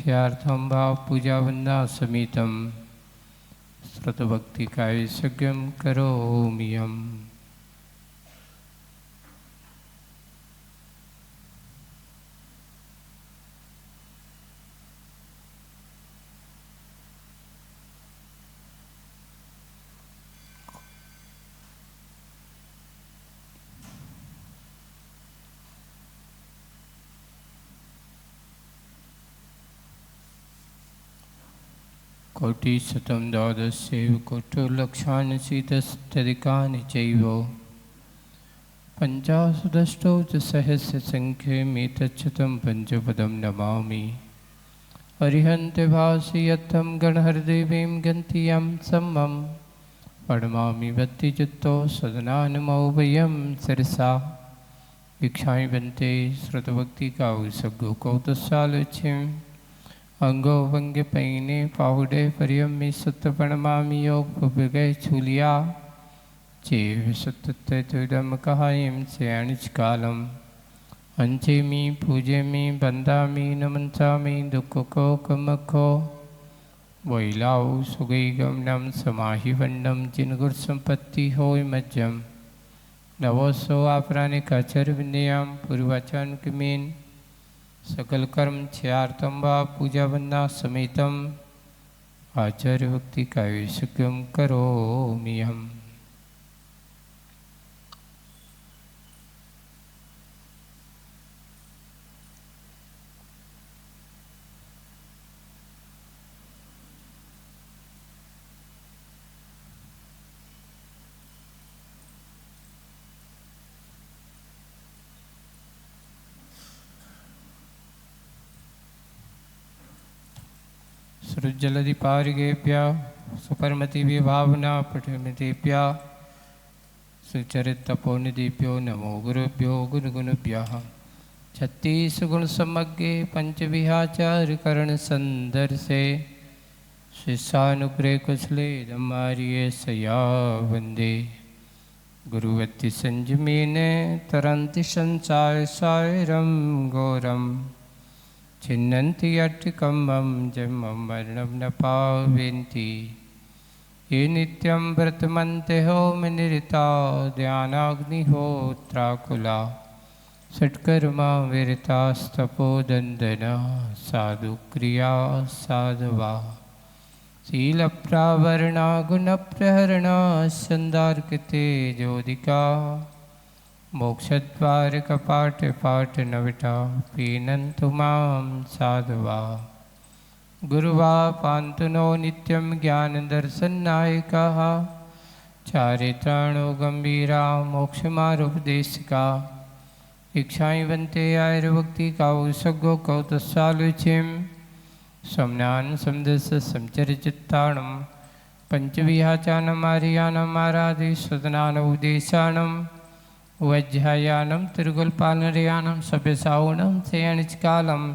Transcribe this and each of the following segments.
मुख्यार्थम भाव पूजा वंदना समीतम श्रुतभक्ति कायसज्ञम करोमियम। कोटिशतं द्वादशैव कोटिर्लक्षान्यशीतस्तदिकानि चैव पञ्चाशदष्टौ च सहस्रसङ्ख्यमेतच्छतं पञ्चपदं नमामि। अरिहन्ते भासि यत्थं गणहरदेवीं गन्तियं सम्मं प्रणमामि भक्तिचित्तो सदनानमो वयं शिरसा। भिक्षां बन्ते श्रुतभक्तिकावसग्गो कौतसालक्ष्यम् अंगो वंगे पैने पाहुडे परियम्मी सुत्त प्रणमामि योग पुबगे छुलिया चेव सुत्ते तुदम कहायम से अनिचकालम अंचे मी पूजे मी बंदा मी नमंसा मी दुख को कमको वैलाउ सुगैगम नम समाहि वंडम जिनगुर संपत्ति होय मज्जम नवोसो आपराने काचर विनयम पूर्वाचन कमीन सकल कर्म क्षयार्थम व पूजा वंदना समेतम आचार्य भक्ति कायसज्ञम करोमियम। सृज्जलधिपारिगेभ्य सुपरमति विभावना पठमितेभ्य सुचरितपोनिधिभ्यो नमो गुरुभ्यो गुरुगुणभ्यः। छत्तीस गुण समग्गे पंचविहाचार्य करण संदर्शे शिष्यानुग्रह कुशले धम्मारिये सया वंदे गुरुवत्ति संजमेने तरंति संसार सायरम गौरम छिन्नन्ति अट्टिकम्बं जन्मं मरणं न पावन्ति। ये नित्यं व्रतमन्ते होमनिरता ध्यानाग्निहोत्राकुला षट्कर्मा विरतास्तपोदन्दना साधुक्रिया साधवा शीलप्रावरणा गुणप्रहरणा छन्दार्कितेजोदिका मोक्षद्वार कपाट पाट नविटा पीनन्तु मां साधवा गुरुवा पान्तु नो नित्यं ज्ञानदर्शननायकाः चारित्राणो गंभीरा मोक्षमारुपदेशिका। भिक्षां वन्ते आयुर्भक्ति कावसग्गो कौतसालुचिं समनान समदस समचरचित्ताणं पंचविहाचानम् आर्यानम् आराधि सदनानोपदेशानम् वज्रायानं तिरुगुलपालनयानं सभ्यसावनं शयनिचकालम्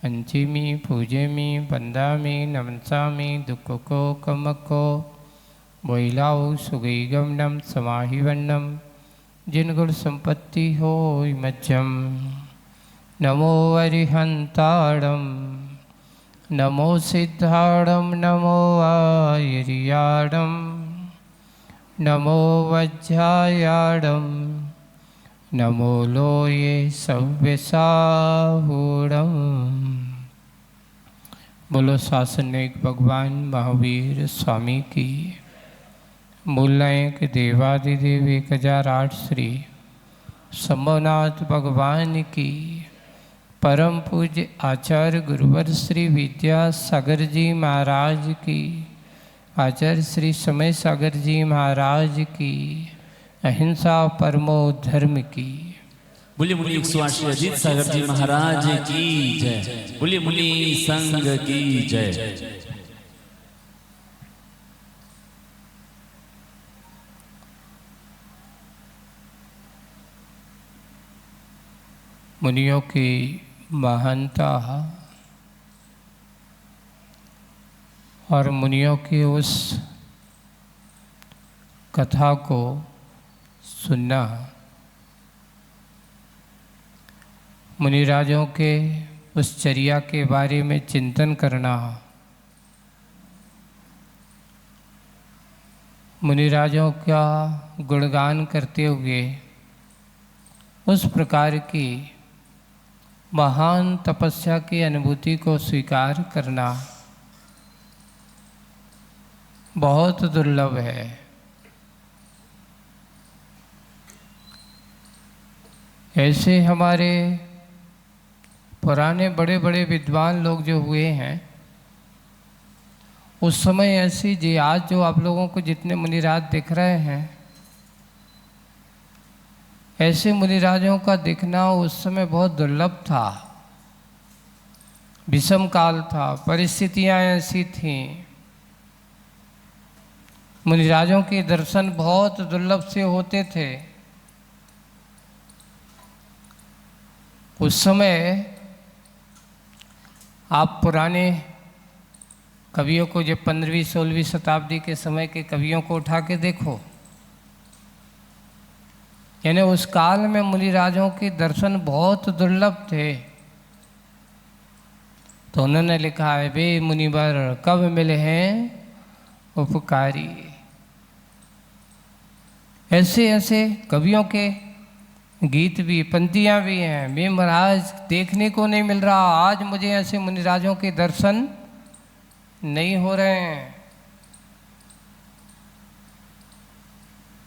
अंचिमी पूजेमी बंदामी नमंसामी दुःखको कमको वैलाओ सुगैगमनम समाहिवन्नम जिनगुण संपत्ति होय मज्जम। नमो अरिहंताणं नमो सिद्धाणं नमो आयर्याणं नमो वज्रायाणं नमो लोये सव्यसाहूणं। बोलो शासनिक भगवान महावीर स्वामी की। मूलनायक देवादिदेव 1008 श्री शंभुनाथ भगवान की। परम पूज्य आचार्य गुरुवर श्री विद्यासागर जी महाराज की। आचार्य श्री समय सागर जी महाराज की। अहिंसा परमो धर्म की। बोलिए मुनि स्वामी अजीत सागर जी महाराज की जय। बोलिए मुनि संघ की जय। मुनियों की महानता और मुनियों की उस कथा को सुनना मुनिराजों के उस चर्या के बारे में चिंतन करना, मुनिराजों का गुणगान करते हुए उस प्रकार की महान तपस्या की अनुभूति को स्वीकार करना बहुत दुर्लभ है। ऐसे हमारे पुराने बड़े बड़े विद्वान लोग जो हुए हैं, उस समय ऐसी जी आज जो आप लोगों को जितने मुनिराज दिख रहे हैं, ऐसे मुनिराजों का दिखना उस समय बहुत दुर्लभ था। विषम काल था, परिस्थितियां ऐसी थीं, मुनिराजों के दर्शन बहुत दुर्लभ से होते थे। उस समय आप पुराने कवियों को, जब 15वीं 16वीं शताब्दी के समय के कवियों को उठा के देखो, यानी उस काल में मुनिराजों के दर्शन बहुत दुर्लभ थे। तो उन्होंने लिखा है, वे मुनिवर कब मिले हैं उपकारी। ऐसे ऐसे कवियों के गीत भी, पंक्तियाँ भी हैं। वे महाराज देखने को नहीं मिल रहा, आज मुझे ऐसे मुनिराजों के दर्शन नहीं हो रहे हैं।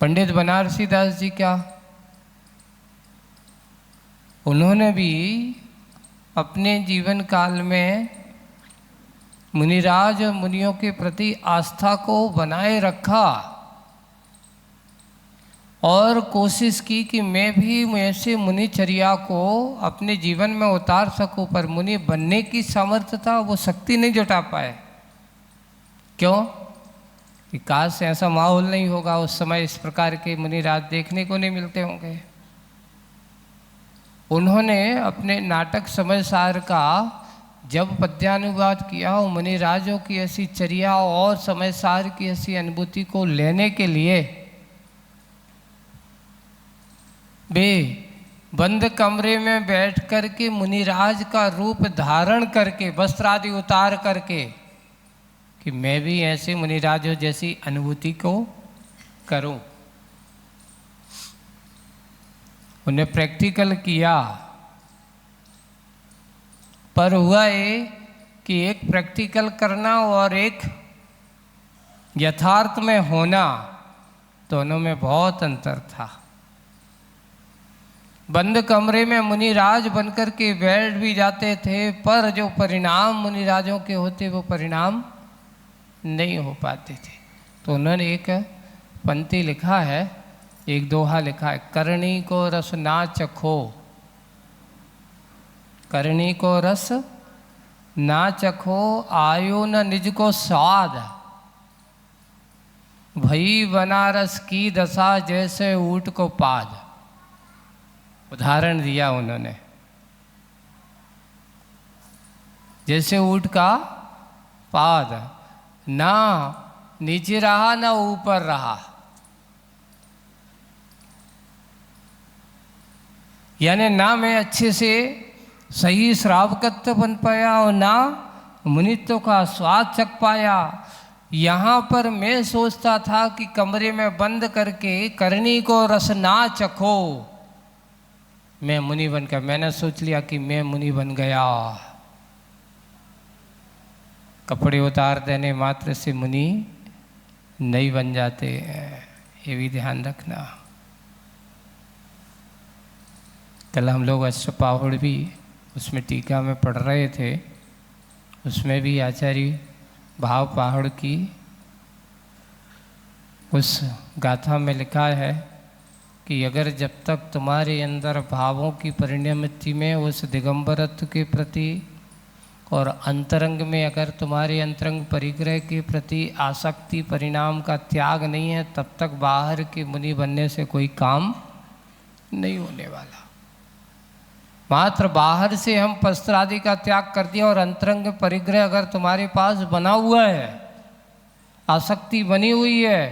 पंडित बनारसी दास जी क्या, उन्होंने भी अपने जीवन काल में मुनिराज और मुनियों के प्रति आस्था को बनाए रखा और कोशिश की कि मैं भी ऐसे मुनिचर्या को अपने जीवन में उतार सकूं, पर मुनि बनने की सामर्थ्यता, वो शक्ति नहीं जुटा पाए। क्यों? कि काश ऐसा माहौल नहीं होगा, उस समय इस प्रकार के मुनिराज देखने को नहीं मिलते होंगे। उन्होंने अपने नाटक समयसार का जब पद्यानुवाद किया, मुनिराजों की ऐसी चर्या और समयसार की ऐसी अनुभूति को लेने के लिए वे बंद कमरे में बैठ कर के मुनिराज का रूप धारण करके, वस्त्र आदि उतार करके, कि मैं भी ऐसे मुनिराजों जैसी अनुभूति को करूं। उन्हें प्रैक्टिकल किया, पर हुआ ये कि एक प्रैक्टिकल करना और एक यथार्थ में होना, दोनों में बहुत अंतर था। बंद कमरे में मुनिराज बनकर के बैठ भी जाते थे, पर जो परिणाम मुनिराजों के होते वो परिणाम नहीं हो पाते थे। तो उन्होंने एक पंक्ति लिखा है, एक दोहा लिखा है, करणी को रस ना चखो, करणी को रस ना चखो, आयो न निज को स्वाद, भई बनारस की दशा जैसे ऊंट को पाद। उदाहरण दिया उन्होंने, जैसे ऊंट का पाद, ना नीचे रहा ना ऊपर रहा, यानी ना मैं अच्छे से सही श्रावकत्व बन पाया और ना मुनित्व का स्वाद चख पाया। यहाँ पर मैं सोचता था कि कमरे में बंद करके करनी को रस ना चखो, मैं मुनि बन गया। मैंने सोच लिया कि मैं मुनि बन गया। कपड़े उतार देने मात्र से मुनि नहीं बन जाते, ये भी ध्यान रखना। कल हम लोग अष्टपाहुड़ भी उसमें टीका में पढ़ रहे थे, उसमें भी आचार्य भाव पहाड़ की उस गाथा में लिखा है कि अगर जब तक तुम्हारे अंदर भावों की परिणति में उस दिगंबरत्व के प्रति और अंतरंग में अगर तुम्हारे अंतरंग परिग्रह के प्रति आसक्ति परिणाम का त्याग नहीं है, तब तक बाहर के मुनि बनने से कोई काम नहीं होने वाला। मात्र बाहर से हम वस्त्र आदि का त्याग कर दिया और अंतरंग परिग्रह अगर तुम्हारे पास बना हुआ है, आसक्ति बनी हुई है,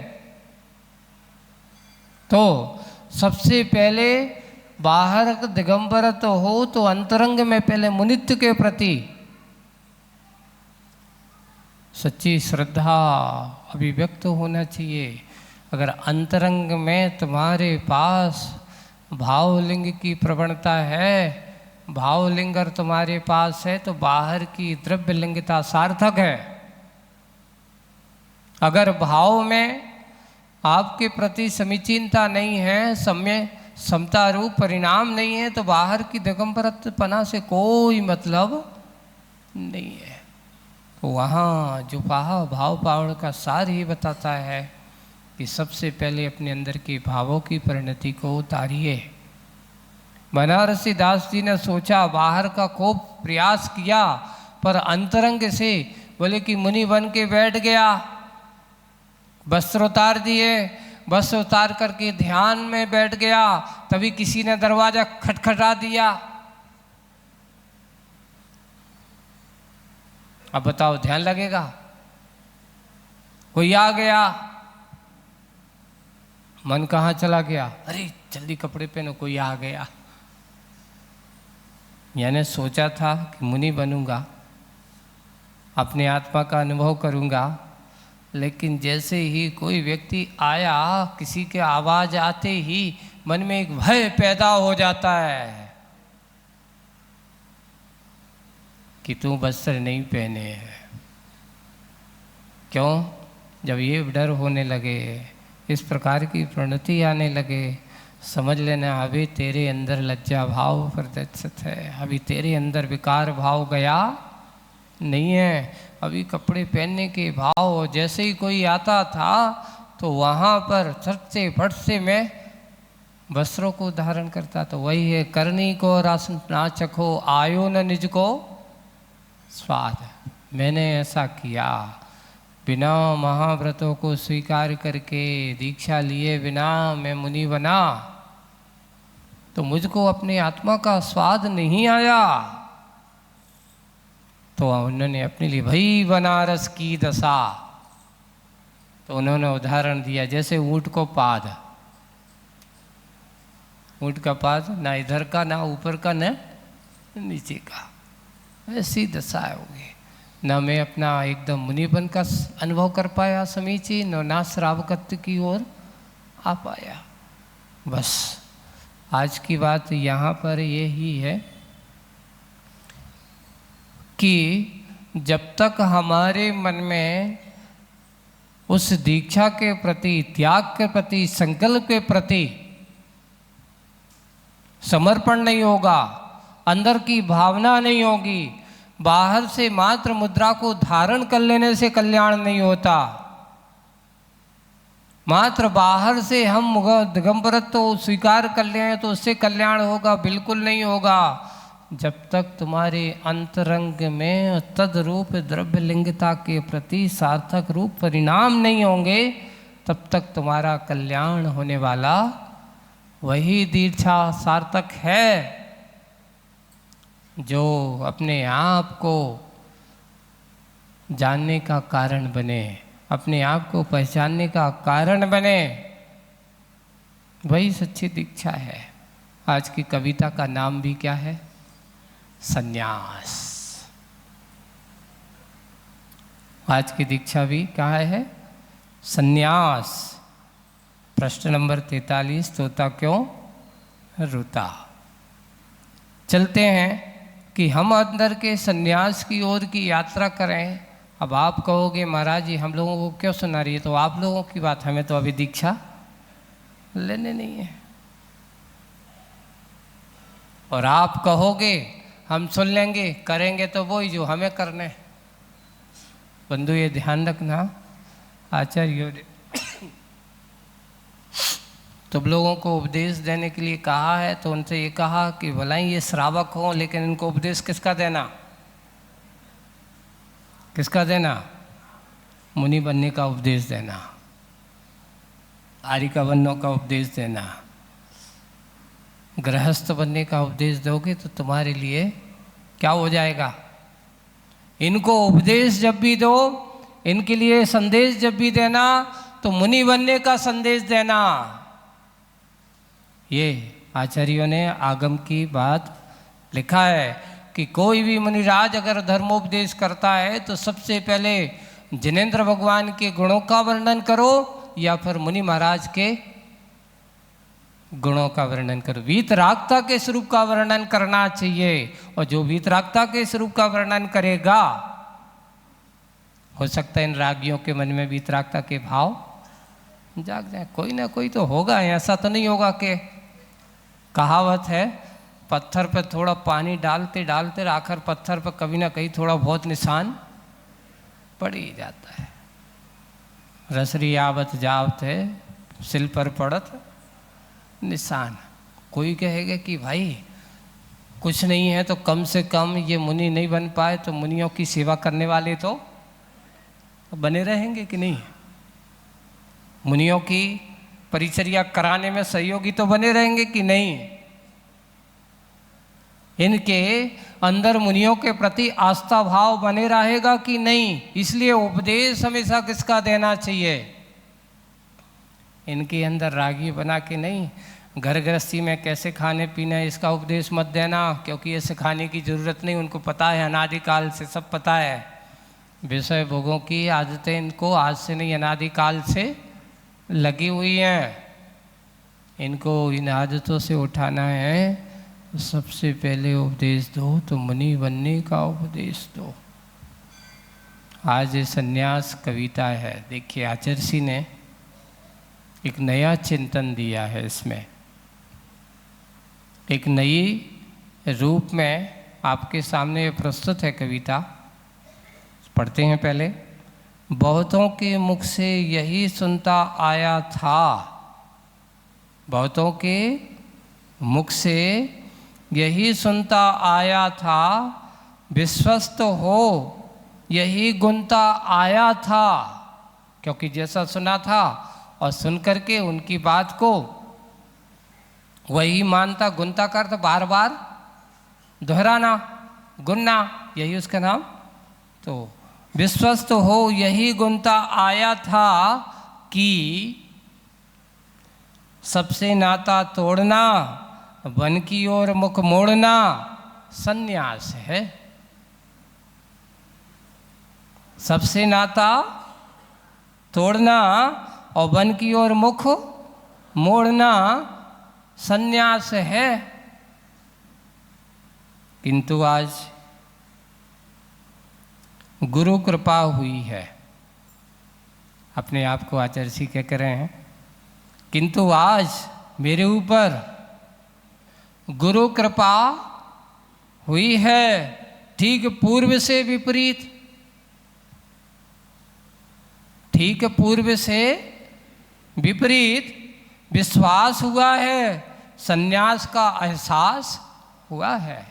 तो सबसे पहले बाहर दिगंबर तो हो तो अंतरंग में पहले मुनित्व के प्रति सच्ची श्रद्धा अभिव्यक्त होना चाहिए। अगर अंतरंग में तुम्हारे पास भावलिंग की प्रवणता है, भावलिंग अगर तुम्हारे पास है तो बाहर की द्रव्य लिंगता सार्थक है। अगर भाव में आपके प्रति समीचीनता नहीं है, समता रूप परिणाम नहीं है, तो बाहर की दिगंबरत्वपना से कोई मतलब नहीं है। तो वहाँ जो भाव पावड़ का सार ही बताता है कि सबसे पहले अपने अंदर के भावों की परिणति को उतारिए। बनारसी दास जी ने सोचा, बाहर का खूब प्रयास किया, पर अंतरंग से बोले कि मुनि बन के बैठ गया। वस्त्र उतार दिए, वस्त्र उतार करके ध्यान में बैठ गया, तभी किसी ने दरवाजा खटखटा दिया। अब बताओ ध्यान लगेगा? कोई आ गया, मन कहाँ चला गया? अरे जल्दी कपड़े पहनो, कोई आ गया। यानी सोचा था कि मुनि बनूंगा, अपने आत्मा का अनुभव करूंगा, लेकिन जैसे ही कोई व्यक्ति आया, किसी के आवाज आते ही मन में एक भय पैदा हो जाता है कि तू वस्त्र नहीं पहने हैं। क्यों? जब ये डर होने लगे, इस प्रकार की प्रणति आने लगे, समझ लेना अभी तेरे अंदर लज्जा भाव प्रदर्शित है, अभी तेरे अंदर विकार भाव गया नहीं है। अभी कपड़े पहनने के भाव, जैसे ही कोई आता था तो वहाँ पर झट से फट से मैं वस्त्रों को धारण करता। तो वही है, करनी को रस ना चखो, आयो न निज को स्वाद। मैंने ऐसा किया, बिना महाव्रतों को स्वीकार करके, दीक्षा लिए बिना मैं मुनि बना, तो मुझको अपने आत्मा का स्वाद नहीं आया। तो उन्होंने अपने लिए भाई बनारस की दशा, तो उन्होंने उदाहरण दिया जैसे ऊँट को पाद, ऊँट का पाद ना इधर का ना ऊपर का ना नीचे का, ऐसी दशा होगी। न मैं अपना एकदम मुनिबन का अनुभव कर पाया समीचीन, और ना श्रावकत्व की ओर आ पाया। बस आज की बात यहाँ पर यही है कि जब तक हमारे मन में उस दीक्षा के प्रति, त्याग के प्रति, संकल्प के प्रति समर्पण नहीं होगा, अंदर की भावना नहीं होगी, बाहर से मात्र मुद्रा को धारण कर लेने से कल्याण नहीं होता। मात्र बाहर से हम दिगंबरत्व तो स्वीकार कर लें तो उससे कल्याण होगा? बिल्कुल नहीं होगा। जब तक तुम्हारे अंतरंग में तदरूप द्रव्य लिंगता के प्रति सार्थक रूप परिणाम नहीं होंगे, तब तक तुम्हारा कल्याण होने वाला वही दीक्षा सार्थक है जो अपने आप को जानने का कारण बने, अपने आप को पहचानने का कारण बने। वही सच्ची दीक्षा है। आज की कविता का नाम भी क्या है? संन्यास। आज की दीक्षा भी क्या है? संन्यास। प्रश्न नंबर 43, तोता क्यों रोता। चलते हैं कि हम अंदर के संन्यास की ओर की यात्रा करें। अब आप कहोगे महाराज जी हम लोगों को क्यों सुना रही है? तो आप लोगों की बात, हमें तो अभी दीक्षा लेने नहीं है। और आप कहोगे हम सुन लेंगे, करेंगे तो वही जो हमें करने। बंधु ये ध्यान रखना, आचार्यों ने तुम लोगों को उपदेश देने के लिए कहा है, तो उनसे ये कहा कि भला ही ये श्रावक हों, लेकिन इनको उपदेश किसका देना? किसका देना? मुनि बनने का उपदेश देना, आर्य का बनने का उपदेश देना। गृहस्थ बनने का उपदेश दोगे तो तुम्हारे लिए क्या हो जाएगा? इनको उपदेश जब भी दो, इनके लिए संदेश जब भी देना, तो मुनि बनने का संदेश देना। ये आचार्यों ने आगम की बात लिखा है कि कोई भी मुनिराज अगर धर्मोपदेश करता है तो सबसे पहले जिनेंद्र भगवान के गुणों का वर्णन करो या फिर मुनि महाराज के गुणों का वर्णन करो। वीतरागता के स्वरूप का वर्णन करना चाहिए, और जो वीतरागता के स्वरूप का वर्णन करेगा, हो सकता है इन रागियों के मन में वीतरागता के भाव जाग जाए। कोई ना कोई तो होगा, ऐसा तो नहीं होगा कि कहावत है पत्थर पर थोड़ा पानी डालते डालते आखिर पत्थर पर कभी ना कहीं थोड़ा बहुत निशान पड़ ही जाता है। रसरी आवत जावत है सिल पर पड़त निशान। कोई कहेगा कि भाई कुछ नहीं है तो कम से कम ये मुनि नहीं बन पाए तो मुनियों की सेवा करने वाले तो बने रहेंगे कि नहीं, मुनियों की परिचर्या कराने में सहयोगी तो बने रहेंगे कि नहीं, इनके अंदर मुनियों के प्रति आस्था भाव बने रहेगा कि नहीं। इसलिए उपदेश हमेशा किसका देना चाहिए, इनके अंदर रागी बना के नहीं। घर गृहस्थी में कैसे खाने पीना इसका उपदेश मत देना, क्योंकि ये सिखाने की ज़रूरत नहीं, उनको पता है, अनादिकाल से सब पता है। विषय भोगों की आदतें इनको आज से नहीं अनादिकाल से लगी हुई हैं। इनको इन आदतों से उठाना है तो सबसे पहले उपदेश दो तो मुनि बनने का उपदेश दो। आज ये संन्यास कविता है, देखिए आचार्य ने एक नया चिंतन दिया है, इसमें एक नई रूप में आपके सामने प्रस्तुत है कविता। पढ़ते हैं पहले। बहुतों के मुख से यही सुनता आया था, बहुतों के मुख से यही सुनता आया था, विश्वस्त हो यही गुनता आया था। क्योंकि जैसा सुना था और सुन करके उनकी बात को वही मानता, गुनता करता, बार बार दोहराना, गुनना, यही उसका नाम। तो विश्वस्त हो यही गुनता आया था कि सबसे नाता तोड़ना, वन की ओर मुख मोड़ना संन्यास है। सबसे नाता तोड़ना और वन की ओर मुख मोड़ना संन्यास है। किंतु आज गुरु कृपा हुई है, अपने आप को आचार्य जी क्या कर रहे हैं, किंतु आज मेरे ऊपर गुरु कृपा हुई है, ठीक पूर्व से विपरीत, ठीक पूर्व से विपरीत विश्वास हुआ है, संन्यास का एहसास हुआ है,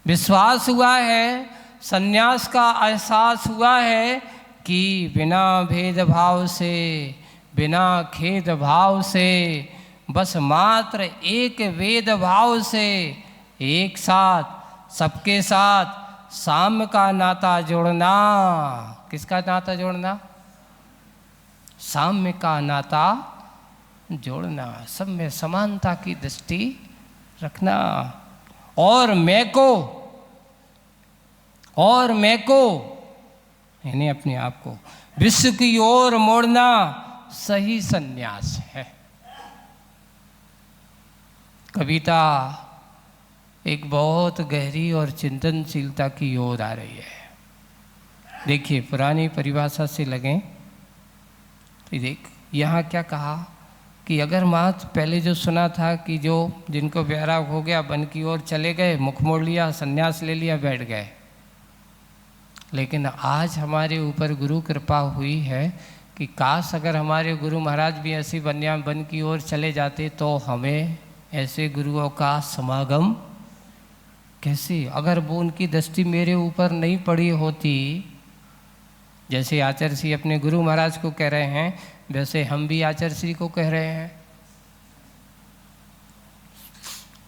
विश्वास हुआ है, संन्यास का एहसास हुआ है कि बिना भेदभाव से, बिना खेद भाव से, बस मात्र एक वेद भाव से एक साथ सबके साथ साम्य का नाता जोड़ना। किसका नाता जोड़ना? साम्य का नाता जोड़ना, सब में समानता की दृष्टि रखना, और मैं को यानी अपने आप को विश्व की ओर मोड़ना सही संन्यास है। कविता एक बहुत गहरी और चिंतनशीलता की ओर आ रही है। देखिए पुरानी परिभाषा से लगें तो देख यहाँ क्या कहा कि अगर मात्र पहले जो सुना था कि जो जिनको वैराग हो गया वन की ओर चले गए, मुख मोड़ लिया, संन्यास ले लिया, बैठ गए, लेकिन आज हमारे ऊपर गुरु कृपा हुई है कि काश अगर हमारे गुरु महाराज भी ऐसी वन की ओर चले जाते तो हमें ऐसे गुरुओं का समागम कैसे, अगर वो उनकी दृष्टि मेरे ऊपर नहीं पड़ी होती, जैसे आचार्य श्री अपने गुरु महाराज को कह रहे हैं वैसे हम भी आचार्य श्री को कह रहे हैं।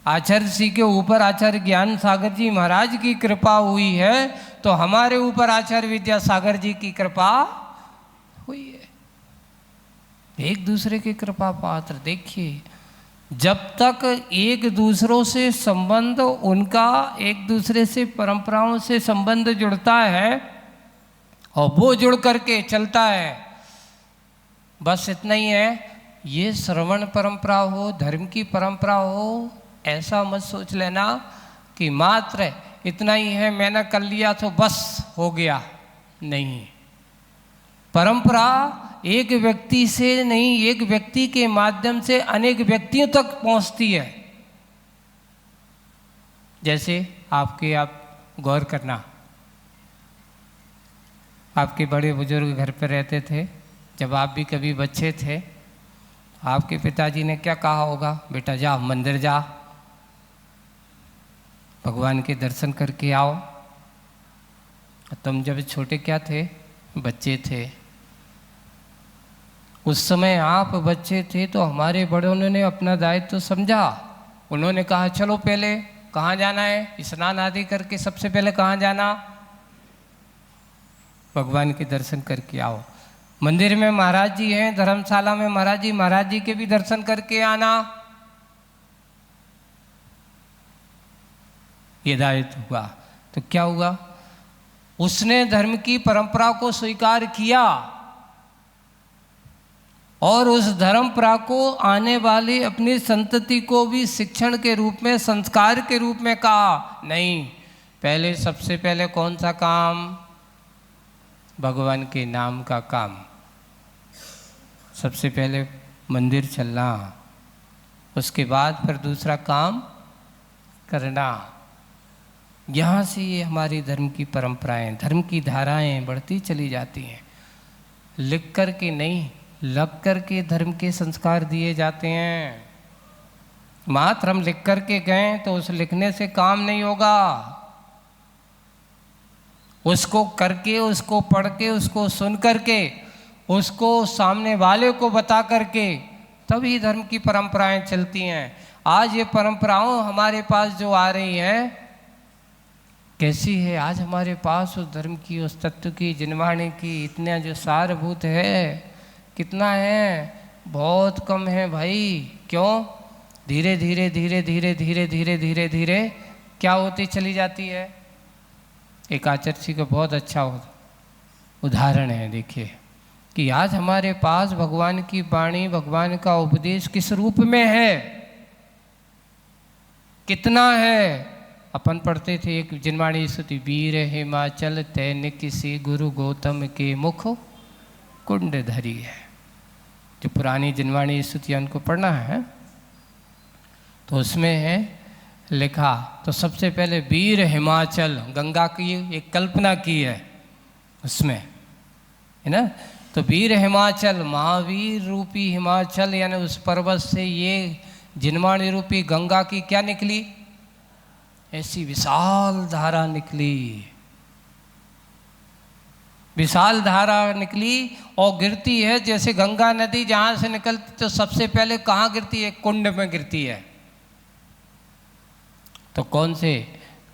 आचार्य श्री के ऊपर आचार्य ज्ञान सागर जी महाराज की कृपा हुई है तो हमारे ऊपर आचार्य विद्यासागर जी की कृपा हुई है। एक दूसरे की कृपा पात्र। देखिए जब तक एक दूसरों से संबंध, उनका एक दूसरे से परंपराओं से संबंध जुड़ता है और वो जुड़ करके चलता है, बस इतना ही है। ये श्रवण परंपरा हो, धर्म की परंपरा हो, ऐसा मत सोच लेना कि मात्र इतना ही है, मैंने कर लिया तो बस हो गया। नहीं, परंपरा एक व्यक्ति से नहीं, एक व्यक्ति के माध्यम से अनेक व्यक्तियों तक पहुंचती है। जैसे आप गौर करना, आपके बड़े बुजुर्ग घर पर रहते थे, जब आप भी कभी बच्चे थे, आपके पिताजी ने क्या कहा होगा, बेटा जा मंदिर जा, भगवान के दर्शन करके आओ। तुम जब छोटे क्या थे, बच्चे थे, उस समय आप बच्चे थे तो हमारे बड़ों ने अपना दायित्व तो समझा। उन्होंने कहा चलो पहले कहाँ जाना है, स्नान आदि करके सबसे पहले कहाँ जाना, भगवान के दर्शन करके आओ। मंदिर में महाराज जी हैं, धर्मशाला में महाराज जी के भी दर्शन करके आना। ये दायित्व हुआ। तो क्या हुआ, उसने धर्म की परंपरा को स्वीकार किया और उस परंपरा को आने वाली अपनी संतति को भी शिक्षण के रूप में, संस्कार के रूप में कहा। नहीं, पहले सबसे पहले कौन सा काम, भगवान के नाम का काम, सबसे पहले मंदिर चलना, उसके बाद फिर दूसरा काम करना। यहाँ से ये हमारी धर्म की परंपराएं, धर्म की धाराएं बढ़ती चली जाती हैं। लिख कर के नहीं, लग कर के धर्म के संस्कार दिए जाते हैं। मात्र हम लिख कर के गए तो उस लिखने से काम नहीं होगा, उसको करके, उसको पढ़ के, उसको सुन करके, उसको सामने वाले को बता करके तभी धर्म की परंपराएं चलती हैं। आज ये परंपराओं हमारे पास जो आ रही हैं कैसी है, आज हमारे पास उस धर्म की, उस तत्व की, जिनवाणी की इतना जो सारभूत है, कितना है, बहुत कम है भाई। क्यों, धीरे धीरे धीरे धीरे धीरे धीरे धीरे धीरे क्या होती चली जाती है। एक आचार्य का बहुत अच्छा उदाहरण है, देखिए कि आज हमारे पास भगवान की वाणी, भगवान का उपदेश किस रूप में है, कितना है। अपन पढ़ते थे एक जिनवाणी स्तुति, वीर हिमाचल तैनिक किसी गुरु गौतम के मुख कुंड धरी है। जो पुरानी जिनवाणी स्तुति उनको पढ़ना है तो उसमें है लिखा, तो सबसे पहले वीर हिमाचल, गंगा की एक कल्पना की है उसमें, है ना। तो वीर हिमाचल, महावीर रूपी हिमाचल, यानी उस पर्वत से ये जिनवाणी रूपी गंगा की क्या निकली, ऐसी विशाल धारा निकली, विशाल धारा निकली और गिरती है। जैसे गंगा नदी जहाँ से निकलती तो सबसे पहले कहाँ गिरती है, कुंड में गिरती है। तो कौन से,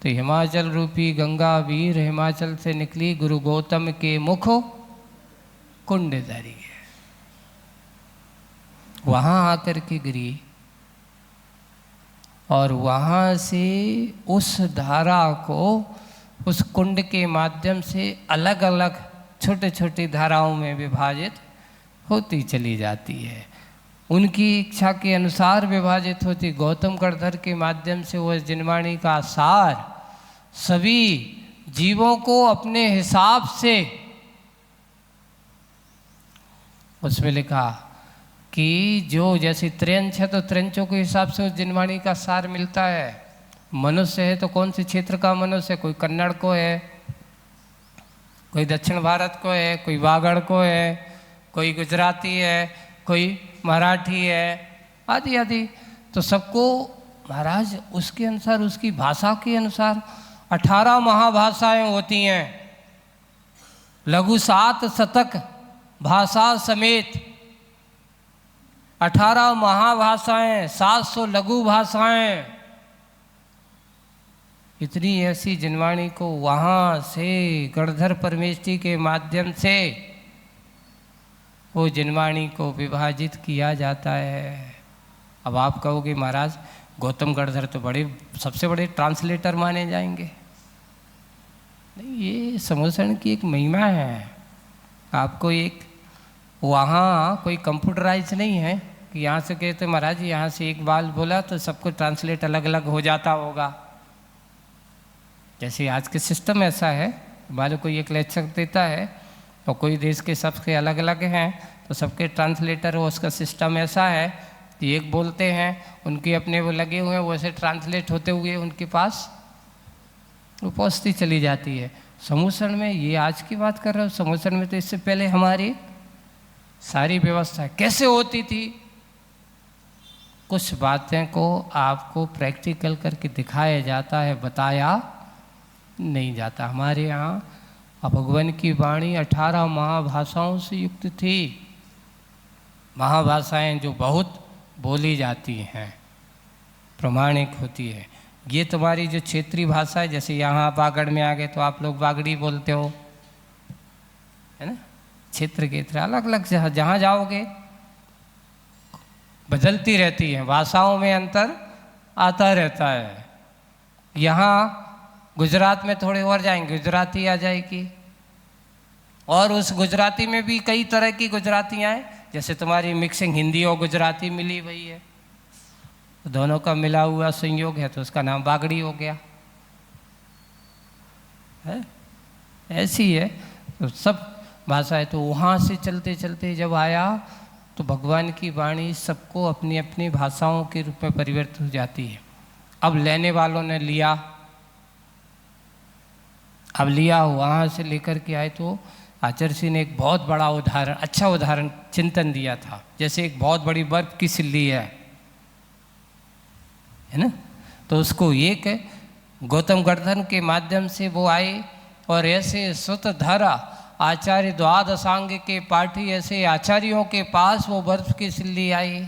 तो हिमाचल रूपी गंगा वीर हिमाचल से निकली, गुरु गौतम के मुख कुंड धरी है, वहाँ आकर के गिरी और वहाँ से उस धारा को, उस कुंड के माध्यम से अलग अलग छोटे छोटी धाराओं में विभाजित होती चली जाती है। उनकी इच्छा के अनुसार विभाजित होती। गौतम गणधर के माध्यम से वो जिनवाणी का सार सभी जीवों को अपने हिसाब से उसमें लिखा कि जो जैसे त्रियंच है तो त्रियंचों के हिसाब से उस जिनवाणी का सार मिलता है। मनुष्य है तो कौन से क्षेत्र का मनुष्य है, कोई कन्नड़ को है, कोई दक्षिण भारत को है, कोई वागड़ को है, कोई गुजराती है, कोई मराठी है, आदि आदि। तो सबको महाराज उसके अनुसार, उसकी भाषा के अनुसार 18 महाभाषाएं होती हैं, लघु 7 शतक भाषा समेत 18 महाभाषाएं, 700 लघु भाषाएं, इतनी ऐसी जिनवाणी को वहाँ से गणधर परमेष्ठी के माध्यम से वो जिनवाणी को विभाजित किया जाता है अब आप कहोगे महाराज गौतम गढ़धर तो सबसे बड़े ट्रांसलेटर माने जाएंगे। नहीं, ये समोसण की एक महिमा है। आपको एक वहाँ कोई कंप्यूटराइज नहीं है कि यहाँ से कहते महाराज यहाँ से एक बाल बोला तो सबको ट्रांसलेट अलग अलग हो जाता होगा। जैसे आज के सिस्टम ऐसा है, मान कोई एक लेक्चर देता है और कोई देश के सबके अलग अलग हैं तो सबके ट्रांसलेटर हो, उसका सिस्टम ऐसा है कि एक बोलते हैं उनके अपने वो लगे हुए हैं, वैसे ट्रांसलेट होते हुए उनके पास वो पहुँचती चली जाती है। समूसण में ये आज की बात कर रहे हो, समूसण में तो इससे पहले हमारी सारी व्यवस्था कैसे होती थी। कुछ बातें को आपको प्रैक्टिकल करके दिखाया जाता है, बताया नहीं जाता। हमारे यहाँ भगवान की वाणी 18 महाभाषाओं से युक्त थी। महाभाषाएं जो बहुत बोली जाती हैं, प्रमाणिक होती है। ये तुम्हारी जो क्षेत्रीय भाषा है, जैसे यहाँ बागड़ में आ गए तो आप लोग बागड़ी बोलते हो, है ना। क्षेत्र के तरह अलग अलग जहाँ जाओगे बदलती रहती है, भाषाओं में अंतर आता रहता है। यहाँ गुजरात में थोड़े और जाएंगे गुजराती आ जाएगी, और उस गुजराती में भी कई तरह की गुजरातियाँ हैं। जैसे तुम्हारी मिक्सिंग हिंदी और गुजराती मिली हुई है, तो दोनों का मिला हुआ संयोग है तो उसका नाम बागड़ी हो गया है। ऐसी है तो सब भाषा है। तो वहाँ से चलते चलते जब आया तो भगवान की वाणी सबको अपनी अपनी भाषाओं के रूप में परिवर्तित हो जाती है। अब लेने वालों ने लिया, अब लिया वहाँ से लेकर के आए तो आचार्य जी ने एक बहुत बड़ा उदाहरण, अच्छा उदाहरण चिंतन दिया था। जैसे एक बहुत बड़ी बर्फ की सिल्ली है ना, तो उसको एक गौतम गढ़धर के माध्यम से वो आए और ऐसे सुत धारा आचार्य द्वादशांग के पाठी ऐसे आचार्यों के पास वो बर्फ की सिल्ली आई।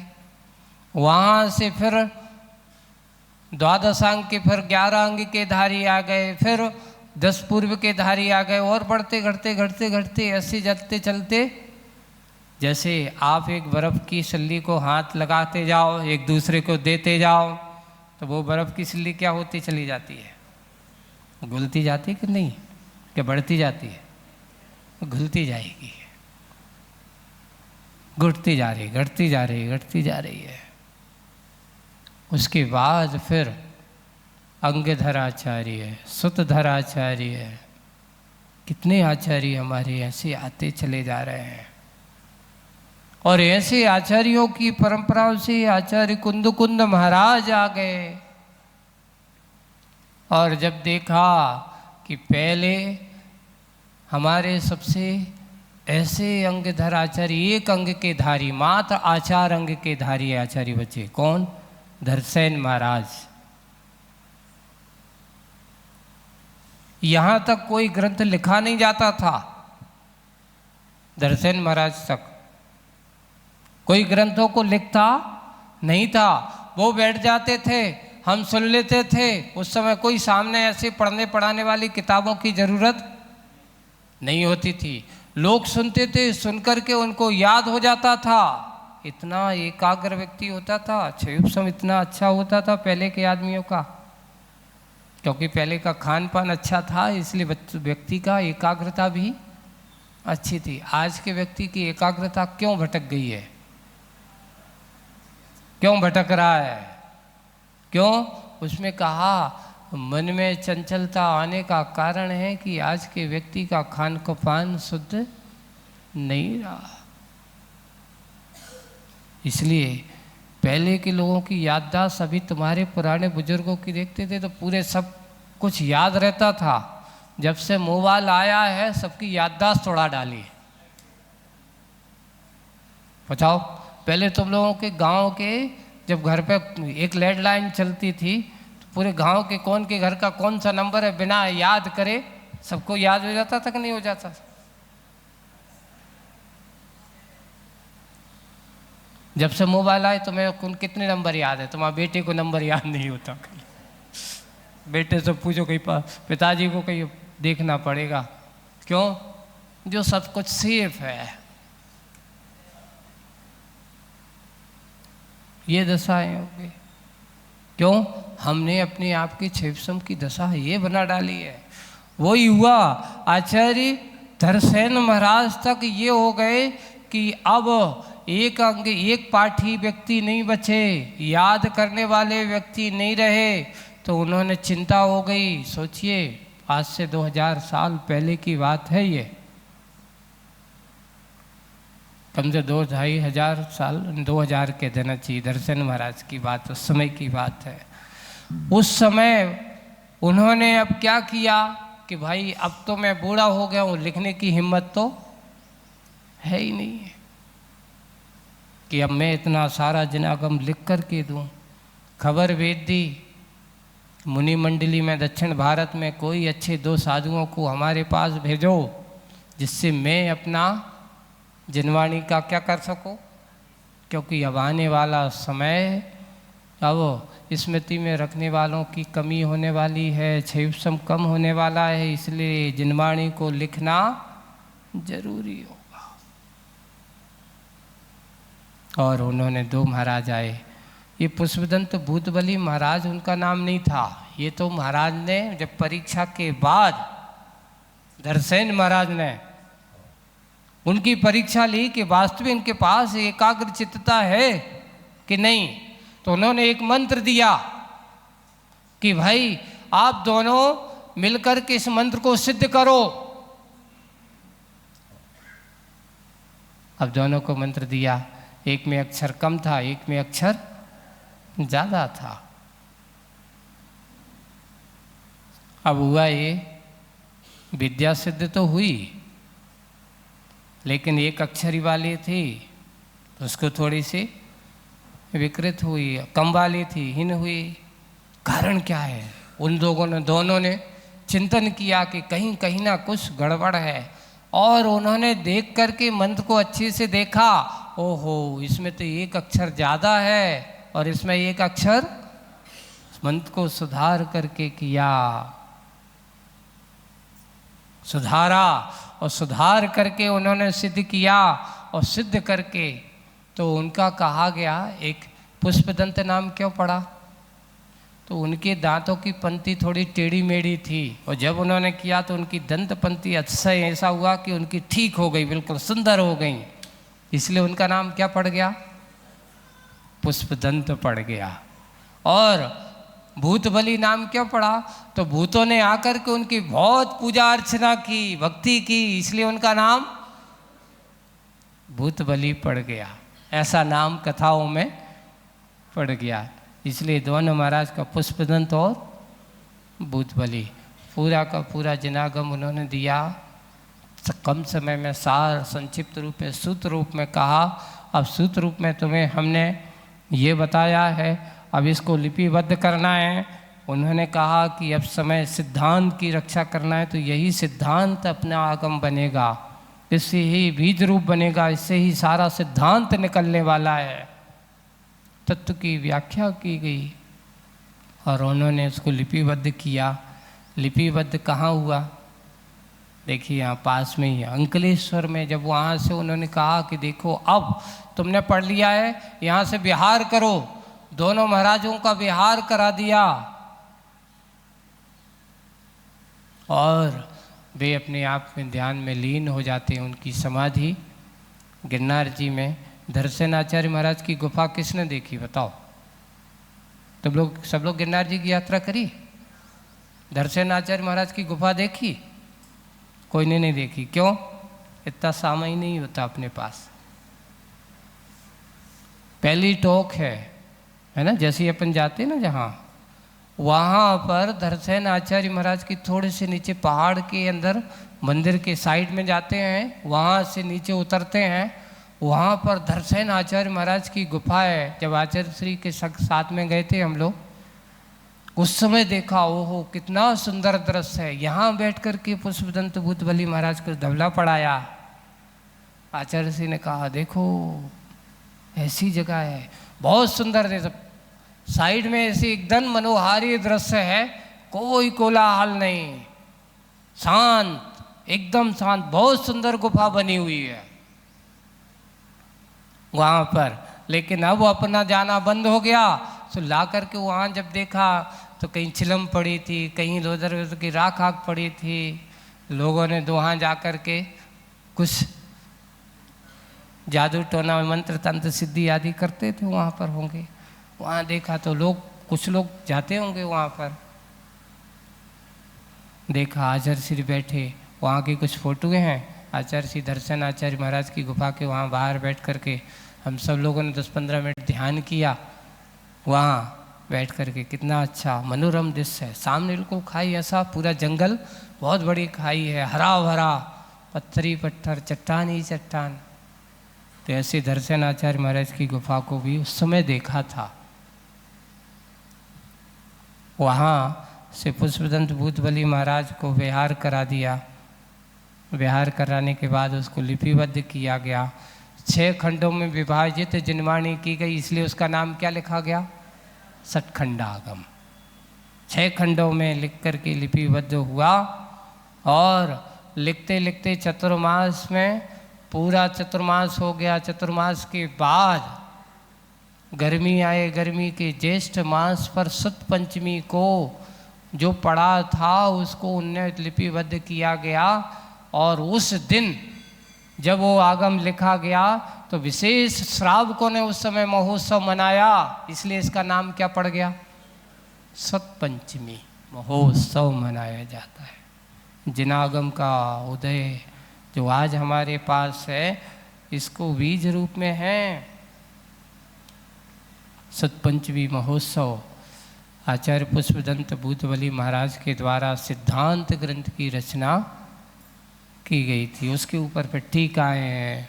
वहाँ से फिर द्वादशांग के फिर 11 अंग के धारी आ गए, फिर 10 पूर्व के धारी आ गए, और बढ़ते घटते घटते घटते ऐसे चलते चलते जैसे आप एक बर्फ़ की सिल्ली को हाथ लगाते जाओ, एक दूसरे को देते जाओ, तो वो बर्फ़ की सिल्ली क्या होती चली जाती है, घुलती जाती कि नहीं, क्या बढ़ती जाती है, घुलती जाएगी, घुटती जा रही, घटती जा रही, घटती जा रही है। उसके बाद फिर अंगधर आचार्य, सुतधर आचार्य, कितने आचार्य हमारे ऐसे आते चले जा रहे हैं। और ऐसे आचार्यों की परंपराओं से आचार्य कुंद महाराज आ गए। और जब देखा कि पहले हमारे सबसे ऐसे अंगधर आचार्य, एक अंग के धारी, मात्र आचार अंग के धारी आचार्य बचे, कौन, धरसेन महाराज। यहाँ तक कोई ग्रंथ लिखा नहीं जाता था, धरसेन महाराज तक कोई ग्रंथों को लिखता नहीं था। वो बैठ जाते थे, हम सुन लेते थे। उस समय कोई सामने ऐसे पढ़ने पढ़ाने वाली किताबों की जरूरत नहीं होती थी, लोग सुनते थे, सुनकर के उनको याद हो जाता था। इतना एकाग्र व्यक्ति होता था, क्षयोपशम इतना अच्छा होता था पहले के आदमियों का, क्योंकि पहले का खान पान अच्छा था, इसलिए व्यक्ति का एकाग्रता भी अच्छी थी। आज के व्यक्ति की एकाग्रता क्यों भटक गई है, क्यों भटक रहा है, क्यों? उसमें कहा मन में चंचलता आने का कारण है कि आज के व्यक्ति का खान पान शुद्ध नहीं रहा। इसलिए पहले के लोगों की याददाश्त, अभी तुम्हारे पुराने बुजुर्गों की देखते थे तो पूरे सब कुछ याद रहता था। जब से मोबाइल आया है सबकी याददाश्त तोड़ा डाली। बताओ, पहले तुम लोगों के गांव के जब घर पे एक लैंडलाइन चलती थी तो पूरे गांव के कौन के घर का कौन सा नंबर है बिना याद करे सबको याद हो जाता था कि नहीं हो जाता? जब से मोबाइल आए तो मैं कितने नंबर याद है? तुम्हारे बेटे को नंबर याद नहीं होता। बेटे से पूछो, कहीं पिताजी को कहीं देखना पड़ेगा। क्यों? जो सब कुछ सेफ है। ये दशाएं हो गई। क्यों? हमने अपने आप की क्षेपसम की दशा ये बना डाली है। वही हुआ, आचार्य धरसेन महाराज तक ये हो गए कि अब एक अंग एक पाठी व्यक्ति नहीं बचे, याद करने वाले व्यक्ति नहीं रहे, तो उन्होंने चिंता हो गई। सोचिए, आज से 2000 साल पहले की बात है ये, कम से 2-2.5 हजार साल, 2000 के देना चाहिए, धरसेन महाराज की बात उस समय की बात है। उस समय उन्होंने अब क्या किया कि भाई अब तो मैं बूढ़ा हो गया हूँ, लिखने की हिम्मत तो है ही नहीं है कि अब मैं इतना सारा जनागम लिख कर के दूँ। खबर भेज दी मुनि मंडली में, दक्षिण भारत में कोई अच्छे 2 साधुओं को हमारे पास भेजो, जिससे मैं अपना जनवाणी का क्या कर सकूं, क्योंकि अब आने वाला समय, अब स्मृति में रखने वालों की कमी होने वाली है, क्षेपसम कम होने वाला है, इसलिए जनवाणी को लिखना जरूरी होगा। और उन्होंने 2 महाराज आए। ये पुष्पदंत भूतबली महाराज उनका नाम नहीं था, ये तो महाराज ने जब परीक्षा के बाद धरसेन महाराज ने उनकी परीक्षा ली कि वास्तविक इनके पास एकाग्र चित्तता है कि नहीं, तो उन्होंने एक मंत्र दिया कि भाई आप दोनों मिलकर के इस मंत्र को सिद्ध करो। अब दोनों को मंत्र दिया, एक में अक्षर कम था, एक में अक्षर ज़्यादा था। अब हुआ ये, विद्या सिद्ध तो हुई, लेकिन एक अक्षरी वाली थी उसको थोड़ी सी विकृत हुई, कम वाली थी हीन हुई। कारण क्या है? उन दोनों ने चिंतन किया कि कहीं कहीं ना कुछ गड़बड़ है, और उन्होंने देख करके मंत्र को अच्छे से देखा, ओहो इसमें तो एक अक्षर ज़्यादा है और इसमें एक अक्षर, मंत्र को सुधार करके किया, सुधारा और सुधार करके उन्होंने सिद्ध किया, और सिद्ध करके तो उनका कहा गया, एक पुष्पदंत नाम क्यों पड़ा, तो उनके दांतों की पंक्ति थोड़ी टेढ़ी मेढ़ी थी, और जब उन्होंने किया तो उनकी दंत पंक्ति अच्छा ऐसा हुआ कि उनकी ठीक हो गई, बिल्कुल सुंदर हो गई, इसलिए उनका नाम क्या पड़ गया, पुष्पदंत पड़ गया। और भूतबली नाम क्यों पड़ा, तो भूतों ने आकर के उनकी बहुत पूजा अर्चना की, भक्ति की, इसलिए उनका नाम भूतबली पड़ गया। ऐसा नाम कथाओं में पड़ गया, इसलिए दोनों महाराज का पुष्पदंत और भूतबली पूरा का पूरा जनागम उन्होंने दिया। कम समय में सार संक्षिप्त रूप में सूत रूप में कहा। अब सूत रूप में तुम्हें हमने ये बताया है, अब इसको लिपिबद्ध करना है। उन्होंने कहा कि अब समय सिद्धांत की रक्षा करना है, तो यही सिद्धांत अपना आगम बनेगा, इससे ही बीज रूप बनेगा, इससे ही सारा सिद्धांत निकलने वाला है। तत्व की व्याख्या की गई और उन्होंने उसको लिपिबद्ध किया। लिपिबद्ध कहाँ हुआ? देखिए यहाँ पास में ही अंकलेश्वर में। जब वहाँ से उन्होंने कहा कि देखो अब तुमने पढ़ लिया है, यहाँ से विहार करो, दोनों महाराजों का विहार करा दिया और वे अपने आप में ध्यान में लीन हो जाते हैं। उनकी समाधि गिरनार जी में। धरसेन आचार्य महाराज की गुफा किसने देखी बताओ? तुम लोग सब लोग गिरनार जी की यात्रा करी? धरसेन आचार्य महाराज की गुफा देखी? कोई ने नहीं देखी। क्यों? इतना समय नहीं होता अपने पास। पहली टोक है ना, जैसे ही अपन जाते हैं ना जहाँ, वहाँ पर धरसेन आचार्य महाराज की थोड़े से नीचे पहाड़ के अंदर मंदिर के साइड में जाते हैं, वहाँ से नीचे उतरते हैं, वहाँ पर धरसेन आचार्य महाराज की गुफा है। जब आचार्य श्री के साथ में गए थे हम लोग, उस समय देखा, ओहो कितना सुंदर दृश्य है। यहाँ बैठ कर के पुष्पदंत भूतबली महाराज को धवला पढ़ाया। आचार्य श्री ने कहा देखो ऐसी जगह है, बहुत सुंदर है, साइड में ऐसे एकदम मनोहारी दृश्य है, कोई कोलाहल नहीं, शांत, एकदम शांत, बहुत सुंदर गुफा बनी हुई है। वहाँ पर लेकिन अब अपना जाना बंद हो गया। तो ला करके वहाँ जब देखा तो कहीं चिलम पड़ी थी, कहीं उधर उधर की राख आग पड़ी थी। लोगों ने वहाँ जा कर के कुछ जादू टोना मंत्र तंत्र सिद्धि आदि करते थे, वहाँ पर होंगे। वहाँ देखा तो कुछ लोग जाते होंगे वहाँ पर। देखा आचार्य श्री बैठे, वहाँ की कुछ फोटोएं हैं। आचार्य श्री दर्शन आचार्य महाराज की गुफा के वहाँ बाहर बैठ करके हम सब लोगों ने 10-15 मिनट ध्यान किया वहाँ बैठ करके। कितना अच्छा मनोरम दृश्य है। सामने बिल्कुल खाई, ऐसा पूरा जंगल, बहुत बड़ी खाई है, हरा भरा, पत्थरी पत्थर, चट्टान ही चट्टान। तो ऐसे दर्शन आचार्य महाराज की गुफा को भी उस समय देखा था। वहाँ से पुष्पदंत भूतबली महाराज को विहार करा दिया। विहार कराने के बाद उसको लिपिबद्ध किया गया। 6 खंडों में विभाजित जिनवाणी की गई, इसलिए उसका नाम क्या लिखा गया? सतखंडागम। 6 खंडों में लिख कर के लिपिबद्ध हुआ। और लिखते लिखते चतुर्मास में पूरा चतुर्मास हो गया। चतुर्मास के बाद गर्मी आए, गर्मी के ज्येष्ठ मास पर सुत पंचमी को जो पड़ा था उसको उन्हें लिपिबद्ध किया गया। और उस दिन जब वो आगम लिखा गया तो विशेष श्रावकों ने उस समय महोत्सव मनाया, इसलिए इसका नाम क्या पड़ गया? सत पंचमी महोत्सव मनाया जाता है। जिनागम का उदय जो आज हमारे पास है, इसको बीज रूप में है सतपंचमी महोत्सव। आचार्य पुष्पदंत भूतबली महाराज के द्वारा सिद्धांत ग्रंथ की रचना की गई थी। उसके ऊपर फिर टीकाएँ हैं,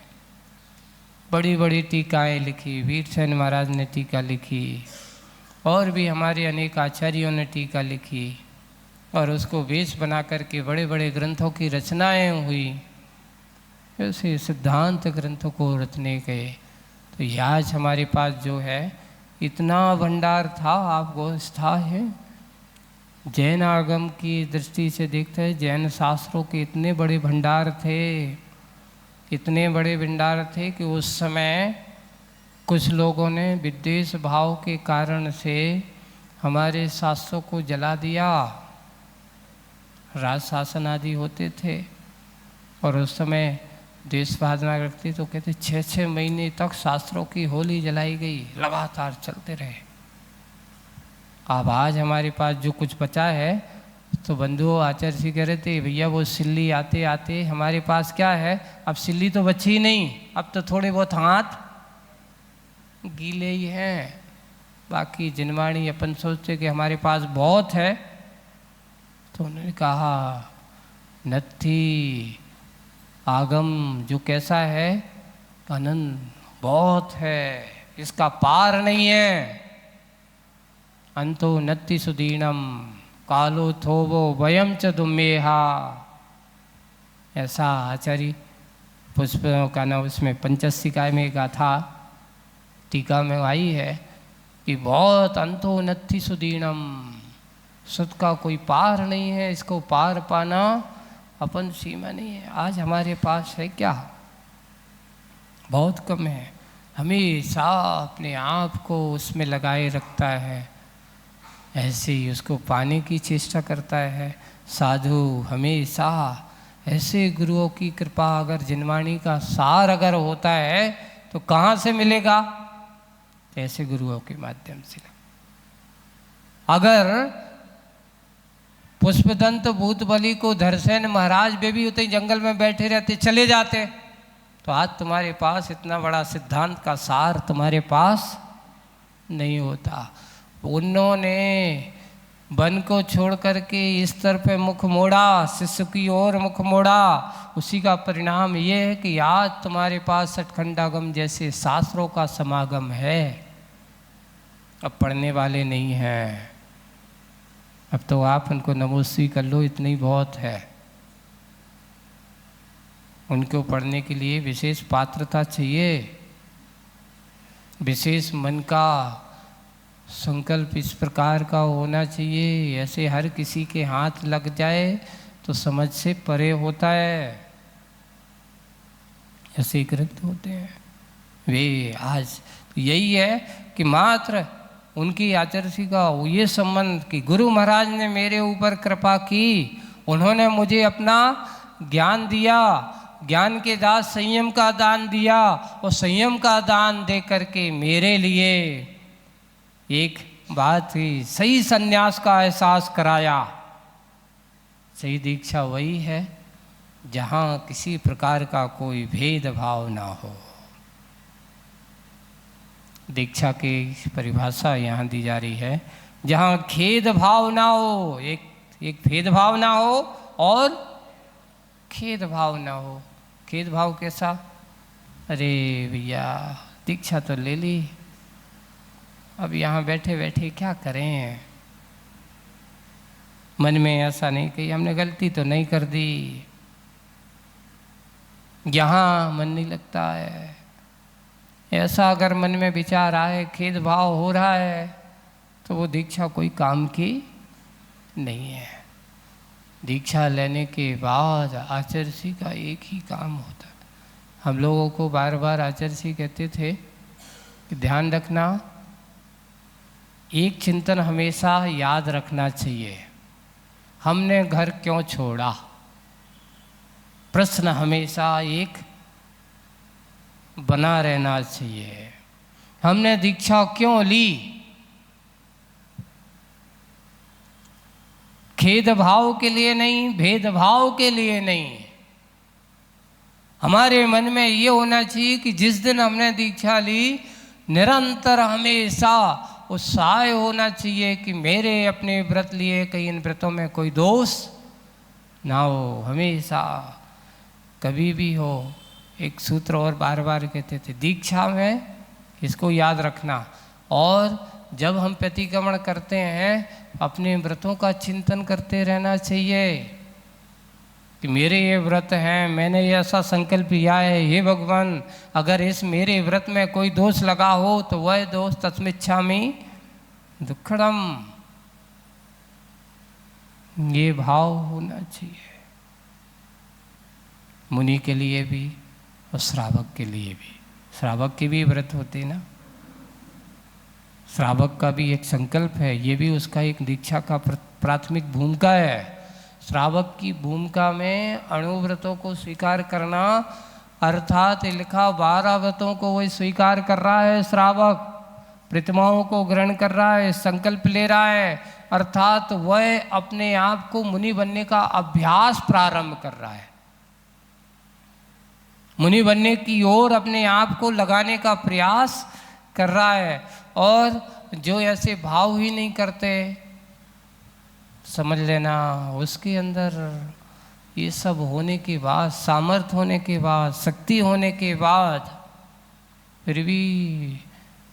बड़ी बड़ी टीकाएँ लिखी। वीरसेन महाराज ने टीका लिखी और भी हमारे अनेक आचार्यों ने टीका लिखी और उसको वेश बना करके बड़े बड़े ग्रंथों की रचनाएँ हुई। ऐसे सिद्धांत ग्रंथों को रचने गए। तो ये आज हमारे पास जो है इतना भंडार था, आपको स्था है। जैन आगम की दृष्टि से देखते हैं, जैन शास्त्रों के इतने बड़े भंडार थे, इतने बड़े भंडार थे कि उस समय कुछ लोगों ने विद्वेष भाव के कारण से हमारे शास्त्रों को जला दिया। राज शासन आदि होते थे और उस समय देश भावना रखती तो कहते 6-6 महीने तक शास्त्रों की होली जलाई गई, लगातार चलते रहे। अब आज हमारे पास जो कुछ बचा है तो बंधु आचार्य जी कह रहे थे भैया वो सिल्ली आते आते हमारे पास क्या है, अब सिल्ली तो बची ही नहीं, अब तो थोड़े बहुत हाथ गीले ही हैं। बाकी जिनवाणी अपन सोचते कि हमारे पास बहुत है, तो उन्होंने कहा नत्थी आगम जो कैसा है, आनंद बहुत है, इसका पार नहीं है। अंतो नत्ति सुदीनम कालो थोवो वयम च दुमेहा। ऐसा आचार्य पुष्प का नाम उसमें पंचसिकाय में गाथा टीका में आई है कि बहुत अंतो नत्थि सुदीनम, सुद का कोई पार नहीं है, इसको पार पाना अपन सीमा नहीं है। आज हमारे पास है क्या? बहुत कम है। हमेशा अपने आप को उसमें लगाए रखता है, ऐसे ही उसको पाने की चेष्टा करता है। साधु हमेशा ऐसे गुरुओं की कृपा, अगर जिनवाणी का सार अगर होता है तो कहाँ से मिलेगा? ऐसे गुरुओं के माध्यम से। अगर पुष्पदंत भूतबली को धरसेन महाराज वे भी उतने जंगल में बैठे रहते, चले जाते, तो आज तुम्हारे पास इतना बड़ा सिद्धांत का सार तुम्हारे पास नहीं होता। उन्होंने वन को छोड़ करके इस तरफ मुख मोड़ा, शिष्य की ओर मुख मोड़ा, उसी का परिणाम ये है कि आज तुम्हारे पास सतखंडागम जैसे शास्त्रों का समागम है। अब पढ़ने वाले नहीं हैं, अब तो आप उनको नमोसी कर लो, इतनी बहुत है। उनको पढ़ने के लिए विशेष पात्रता चाहिए, विशेष मन का संकल्प इस प्रकार का होना चाहिए। ऐसे हर किसी के हाथ लग जाए तो समझ से परे होता है। ऐसे ग्रंथ होते हैं वे। आज यही है कि मात्र उनकी आचर्षी का ये संबंध कि गुरु महाराज ने मेरे ऊपर कृपा की, उन्होंने मुझे अपना ज्ञान दिया, ज्ञान के दास संयम का दान दिया, और संयम का दान दे करके मेरे लिए एक बात ही सही संन्यास का एहसास कराया। सही दीक्षा वही है जहाँ किसी प्रकार का कोई भेदभाव ना हो। दीक्षा की परिभाषा यहाँ दी जा रही है, जहाँ खेद भाव ना हो, एक भेदभाव ना हो और खेद भाव ना हो। खेद भाव कैसा? अरे भैया दीक्षा तो ले ली, अब यहाँ बैठे बैठे क्या करें। मन में ऐसा नहीं कि हमने गलती तो नहीं कर दी, यहाँ मन नहीं लगता है। ऐसा अगर मन में विचार आए, खेद भाव हो रहा है, तो वो दीक्षा कोई काम की नहीं है। दीक्षा लेने के बाद आचर्षी का एक ही काम होता है। हम लोगों को बार बार आचर्षी कहते थे कि ध्यान रखना, एक चिंतन हमेशा याद रखना चाहिए, हमने घर क्यों छोड़ा। प्रश्न हमेशा एक बना रहना चाहिए, हमने दीक्षा क्यों ली। खेद भाव के लिए नहीं, भेदभाव के लिए नहीं। हमारे मन में ये होना चाहिए कि जिस दिन हमने दीक्षा ली, निरंतर हमेशा उत्साह होना चाहिए कि मेरे अपने व्रत लिए कहीं इन व्रतों में कोई दोष ना हो। हमेशा कभी भी हो। एक सूत्र और बार बार कहते थे दीक्षा में, इसको याद रखना। और जब हम प्रतिक्रमण करते हैं, अपने व्रतों का चिंतन करते रहना चाहिए कि मेरे ये व्रत हैं, मैंने ये ऐसा संकल्प किया है, हे भगवान अगर इस मेरे व्रत में कोई दोष लगा हो तो वह दोष तस्मिच्छामि दुक्खड़म। ये भाव होना चाहिए मुनि के लिए भी और श्रावक के लिए भी। श्रावक के भी व्रत होते ना, श्रावक का भी एक संकल्प है, ये भी उसका एक दीक्षा का प्राथमिक भूमिका है। श्रावक की भूमिका में अणुव्रतों को स्वीकार करना, अर्थात लिखा 12 व्रतों को वही स्वीकार कर रहा है। श्रावक प्रतिमाओं को ग्रहण कर रहा है, संकल्प ले रहा है, अर्थात वह अपने आप को मुनि बनने का अभ्यास प्रारंभ कर रहा है। मुनि बनने की ओर अपने आप को लगाने का प्रयास कर रहा है। और जो ऐसे भाव ही नहीं करते, समझ लेना उसके अंदर ये सब होने के बाद, सामर्थ्य होने के बाद, शक्ति होने के बाद फिर भी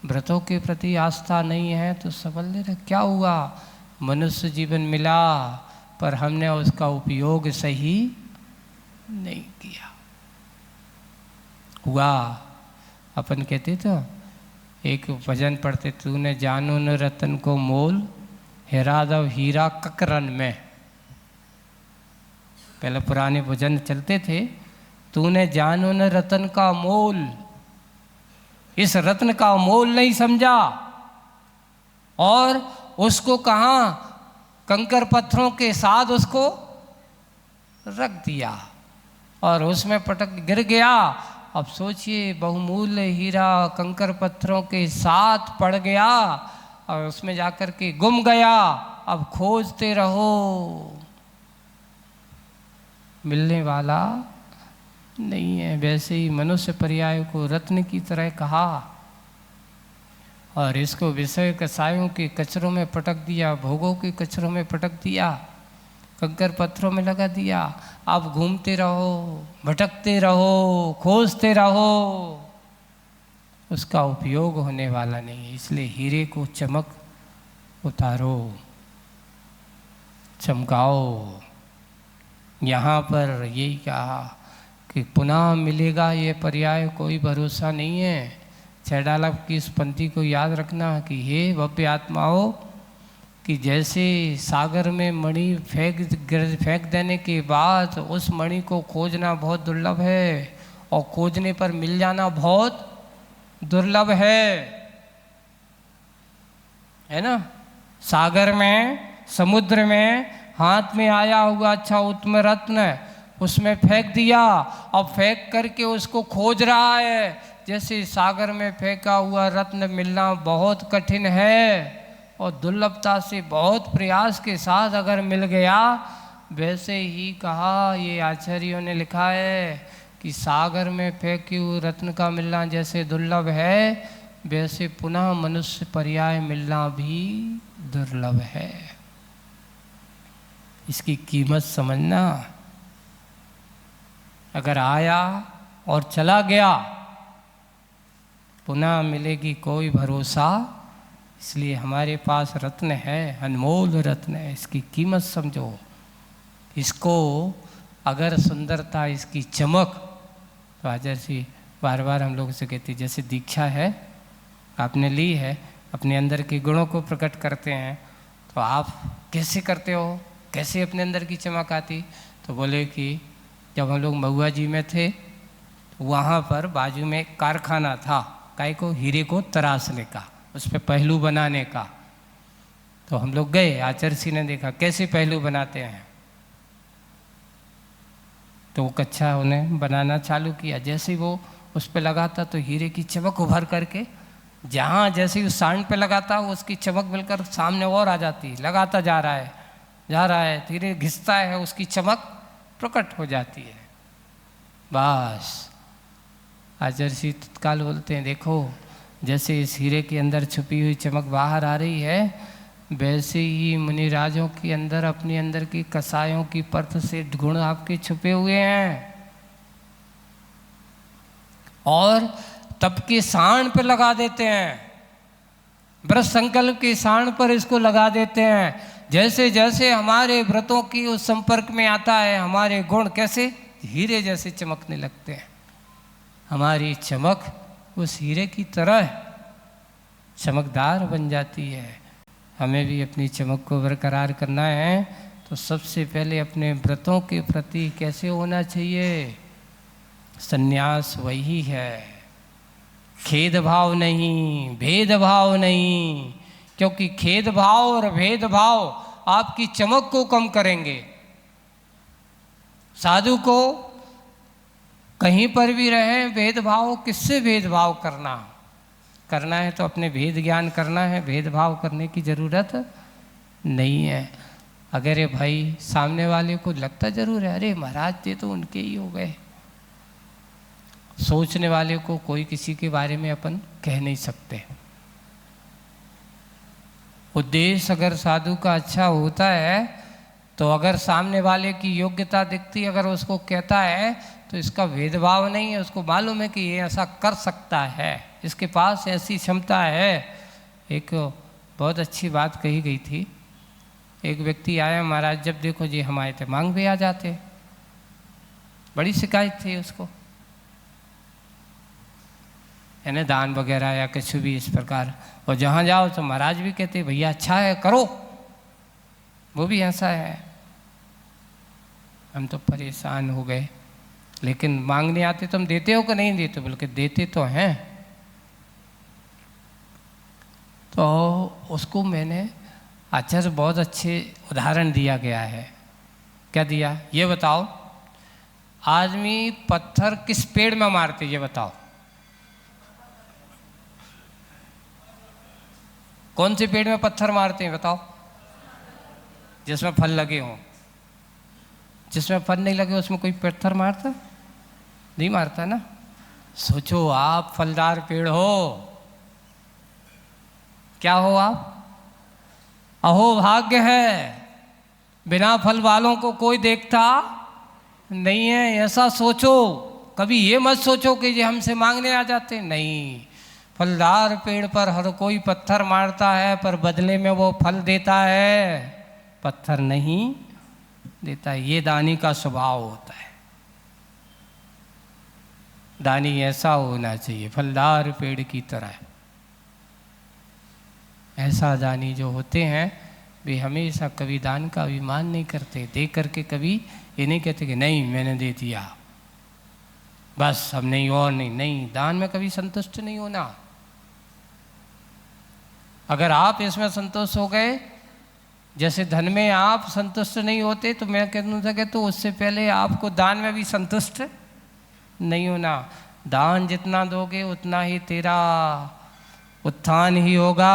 व्रतों के प्रति आस्था नहीं है, तो समझ लेना क्या हुआ। मनुष्य जीवन मिला पर हमने उसका उपयोग सही नहीं किया। हुआ अपन कहते तो एक भजन पढ़ते, तूने जानो न रतन को मोल, हेरा दव हीरा ककरन में। पहले पुराने भजन चलते थे, तूने जानो न रतन का मोल, इस रत्न का मोल नहीं समझा और उसको कहाँ कंकर पत्थरों के साथ उसको रख दिया और उसमें पटक गिर गया। अब सोचिए, बहुमूल्य हीरा कंकर पत्थरों के साथ पड़ गया और उसमें जाकर के गुम गया। अब खोजते रहो, मिलने वाला नहीं है। वैसे ही मनुष्य पर्याय को रत्न की तरह कहा और इसको विषय कसायों के कचरों में पटक दिया, भोगों के कचरों में पटक दिया, कंकर पत्थरों में लगा दिया। आप घूमते रहो, भटकते रहो, खोजते रहो, उसका उपयोग होने वाला नहीं है। इसलिए हीरे को चमक उतारो, चमकाओ। यहाँ पर यही कहा कि पुनः मिलेगा ये पर्याय कोई भरोसा नहीं है। छैडाला की इस पंक्ति को याद रखना कि हे भव्य आत्माओं, कि जैसे सागर में मणि फेंक देने के बाद उस मणि को खोजना बहुत दुर्लभ है और खोजने पर मिल जाना बहुत दुर्लभ है ना। सागर में, समुद्र में हाथ में आया हुआ अच्छा उत्तम रत्न उसमें फेंक दिया, अब फेंक करके उसको खोज रहा है। जैसे सागर में फेंका हुआ रत्न मिलना बहुत कठिन है और दुर्लभता से बहुत प्रयास के साथ अगर मिल गया, वैसे ही कहा ये आचार्यों ने लिखा है कि सागर में फेंके हुए रत्न का मिलना जैसे दुर्लभ है, वैसे पुनः मनुष्य पर्याय मिलना भी दुर्लभ है। इसकी कीमत समझना। अगर आया और चला गया, पुनः मिलेगी कोई भरोसा। इसलिए हमारे पास रत्न है, अनमोल रत्न है, इसकी कीमत समझो। इसको अगर सुंदरता, इसकी चमक, तो आचार्य जी बार बार हम लोग से कहते, जैसे दीक्षा है आपने ली है, अपने अंदर के गुणों को प्रकट करते हैं, तो आप कैसे करते हो, कैसे अपने अंदर की चमक आती? तो बोले कि जब हम लोग महुआ जी में थे, तो वहाँ पर बाजू में एक कारखाना था, काय को हीरे को तराशने का, उस पर पहलू बनाने का। तो हम लोग गए, आचार्य जी ने देखा कैसे पहलू बनाते हैं, तो वो कच्चा उन्हें बनाना चालू किया। जैसे ही वो उस पर लगाता तो हीरे की चमक उभर करके, जहाँ जैसे ही उस सांड पे लगाता उसकी चमक मिलकर सामने और आ जाती, लगाता जा रहा है, धीरे घिसता है, उसकी चमक प्रकट हो जाती है। बस आचार्य जी तत्काल बोलते हैं, देखो जैसे इस हीरे के अंदर छुपी हुई चमक बाहर आ रही है, वैसे ही मुनिराजों के अंदर, अपने अंदर की कसायों की परत से गुण आपके छुपे हुए हैं, और तप के सांड पर लगा देते हैं, व्रत संकल्प के सांड पर इसको लगा देते हैं। जैसे जैसे हमारे व्रतों की उस संपर्क में आता है, हमारे गुण कैसे हीरे जैसे चमकने लगते हैं। हमारी चमक उस हीरे की तरह चमकदार बन जाती है। हमें भी अपनी चमक को बरकरार करना है, तो सबसे पहले अपने व्रतों के प्रति कैसे होना चाहिए? संन्यास वही है, खेद भाव नहीं, भेदभाव नहीं, क्योंकि खेद भाव और भेदभाव आपकी चमक को कम करेंगे। साधु को कहीं पर भी रहे, भेदभाव, किससे भेदभाव करना है तो अपने भेद ज्ञान करना है, भेदभाव करने की ज़रूरत नहीं है। अगर ये भाई सामने वाले को लगता जरूर है, अरे महाराज ये तो उनके ही हो गए, सोचने वाले को कोई किसी के बारे में अपन कह नहीं सकते। उद्देश्य अगर साधु का अच्छा होता है, तो अगर सामने वाले की योग्यता दिखती, अगर उसको कहता है, तो इसका भेदभाव नहीं है, उसको मालूम है कि ये ऐसा कर सकता है, इसके पास ऐसी क्षमता है। एक बहुत अच्छी बात कही गई थी, एक व्यक्ति आया, महाराज जब देखो जी हम आए थे मांग भी आ जाते, बड़ी शिकायत थी उसको, यानी दान वगैरह या कुछ भी इस प्रकार। और जहाँ जाओ तो महाराज भी कहते भैया अच्छा है करो, वो भी ऐसा है। हम तो परेशान हो गए, लेकिन मांगने आते तो हम देते हो कि नहीं देते? बल्कि देते तो हैं। तो उसको मैंने आचार्य बहुत अच्छे उदाहरण दिया गया है। क्या दिया? ये बताओ, आदमी पत्थर किस पेड़ में मारते, ये बताओ, कौन से पेड़ में पत्थर मारते हैं बताओ? जिसमें फल लगे हों। जिसमें फल नहीं लगे उसमें कोई पत्थर मारता नहीं, मारता ना। सोचो आप फलदार पेड़ हो, क्या हो आप? अहो भाग्य है, बिना फल वालों को कोई देखता नहीं है, ऐसा सोचो। कभी ये मत सोचो कि ये हमसे मांगने आ जाते, नहीं। फलदार पेड़ पर हर कोई पत्थर मारता है, पर बदले में वो फल देता है, पत्थर नहीं देता। ये दानी का स्वभाव होता है। दानी ऐसा होना चाहिए, फलदार पेड़ की तरह। ऐसा दानी जो होते हैं वे हमेशा कभी दान का अभिमान नहीं करते, दे करके कभी ये नहीं कहते कि नहीं मैंने दे दिया। बस अब नहीं और नहीं। नहीं, दान में कभी संतुष्ट नहीं होना। अगर आप इसमें संतुष्ट हो गए, जैसे धन में आप संतुष्ट नहीं होते, तो मैं कहूँ सके तो उससे पहले आपको दान में भी संतुष्ट नहीं होना। दान जितना दोगे उतना ही तेरा उत्थान ही होगा,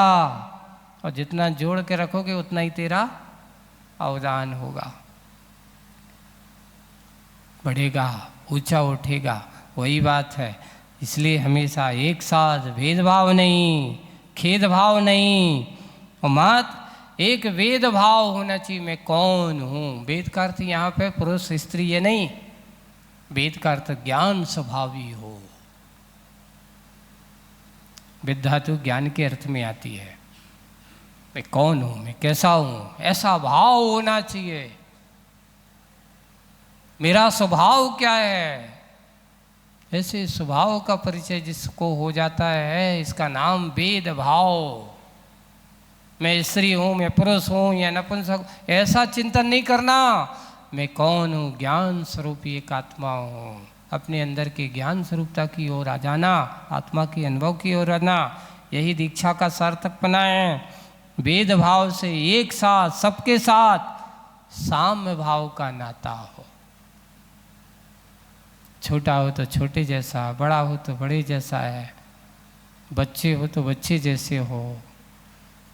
और जितना जोड़ के रखोगे उतना ही तेरा अवदान होगा, बढ़ेगा, ऊंचा उठेगा। वही बात है। इसलिए हमेशा एक साथ, भेदभाव नहीं, खेदभाव नहीं, और मात्र एक वेद भाव होना चाहिए, मैं कौन हूँ। वेद का अर्थ यहाँ पे पुरुष स्त्री ये नहीं, वेद का अर्थ ज्ञान स्वभावी हो। विद्या तो ज्ञान के अर्थ में आती है। मैं कौन हूँ, मैं कैसा हूँ, ऐसा भाव होना चाहिए। मेरा स्वभाव क्या है, ऐसे स्वभाव का परिचय जिसको हो जाता है, इसका नाम वेद भाव। मैं स्त्री हूँ, मैं पुरुष हूँ या नपुंसक, ऐसा चिंतन नहीं करना। मैं कौन हूँ, ज्ञान स्वरूपी एक आत्मा हूँ। अपने अंदर के ज्ञान स्वरूपता की ओर आ जाना, आत्मा के अनुभव की ओर आना, यही दीक्षा का सार्थकपना है। वेद भाव से एक साथ, सबके साथ साम्य भाव का नाता हो। छोटा हो तो छोटे जैसा, बड़ा हो तो बड़े जैसा है, बच्चे हो तो बच्चे जैसे हो,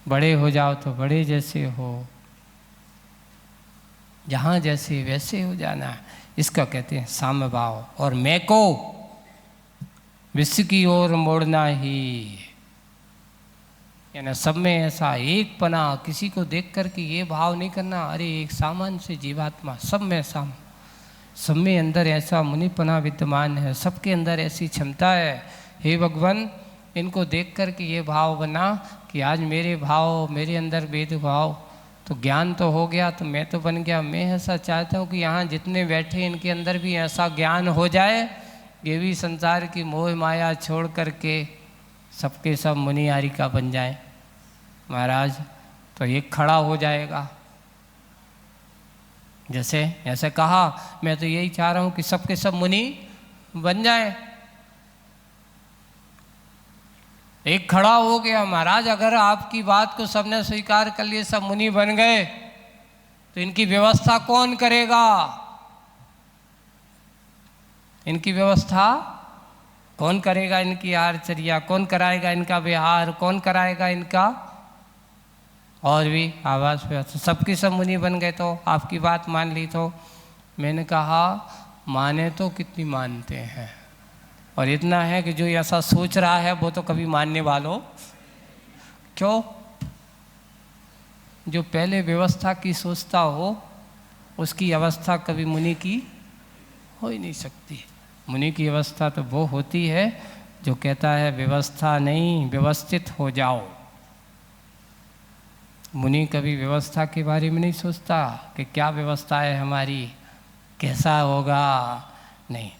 बड़े हो जाओ तो बड़े जैसे हो, जहाँ जैसे वैसे हो जाना है। इसका कहते हैं साम्य भाव। और मैं को विश्व की ओर मोड़ना ही, यानी सब में ऐसा एक पना, किसी को देख कर के ये भाव नहीं करना, अरे एक सामान्य से जीवात्मा, सब में सब में अंदर ऐसा मुनिपना विद्यमान है, सबके अंदर ऐसी क्षमता है। हे भगवान, इनको देख कर के ये भाव बना कि आज मेरे भाव, मेरे अंदर वेद भाव, तो ज्ञान तो हो गया, तो मैं तो बन गया। मैं ऐसा चाहता हूँ कि यहाँ जितने बैठे इनके अंदर भी ऐसा ज्ञान हो जाए, ये भी संसार की मोह माया छोड़ करके सबके सब मुनियारी का बन जाए महाराज, तो एक खड़ा हो जाएगा। जैसे ऐसे कहा, मैं तो यही चाह रहा हूँ कि सबके सब मुनि बन जाए। एक खड़ा हो गया महाराज, अगर आपकी बात को सबने स्वीकार कर लिए, सब मुनि बन गए, तो इनकी व्यवस्था कौन करेगा? इनकी व्यवस्था कौन करेगा? इनकी आहारचर्या कौन कराएगा? इनका विहार कौन कराएगा? इनका और भी आवास व्यवस्था, सबकी सब मुनि बन गए, तो आपकी बात मान ली। तो मैंने कहा, माने तो कितनी मानते हैं, और इतना है कि जो ऐसा सोच रहा है वो तो कभी मानने वालों क्यों? जो पहले व्यवस्था की सोचता हो, उसकी अवस्था कभी मुनि की हो ही नहीं सकती। मुनि की अवस्था तो वो होती है जो कहता है व्यवस्था नहीं, व्यवस्थित हो जाओ। मुनि कभी व्यवस्था के बारे में नहीं सोचता कि क्या व्यवस्था है हमारी, कैसा होगा, नहीं।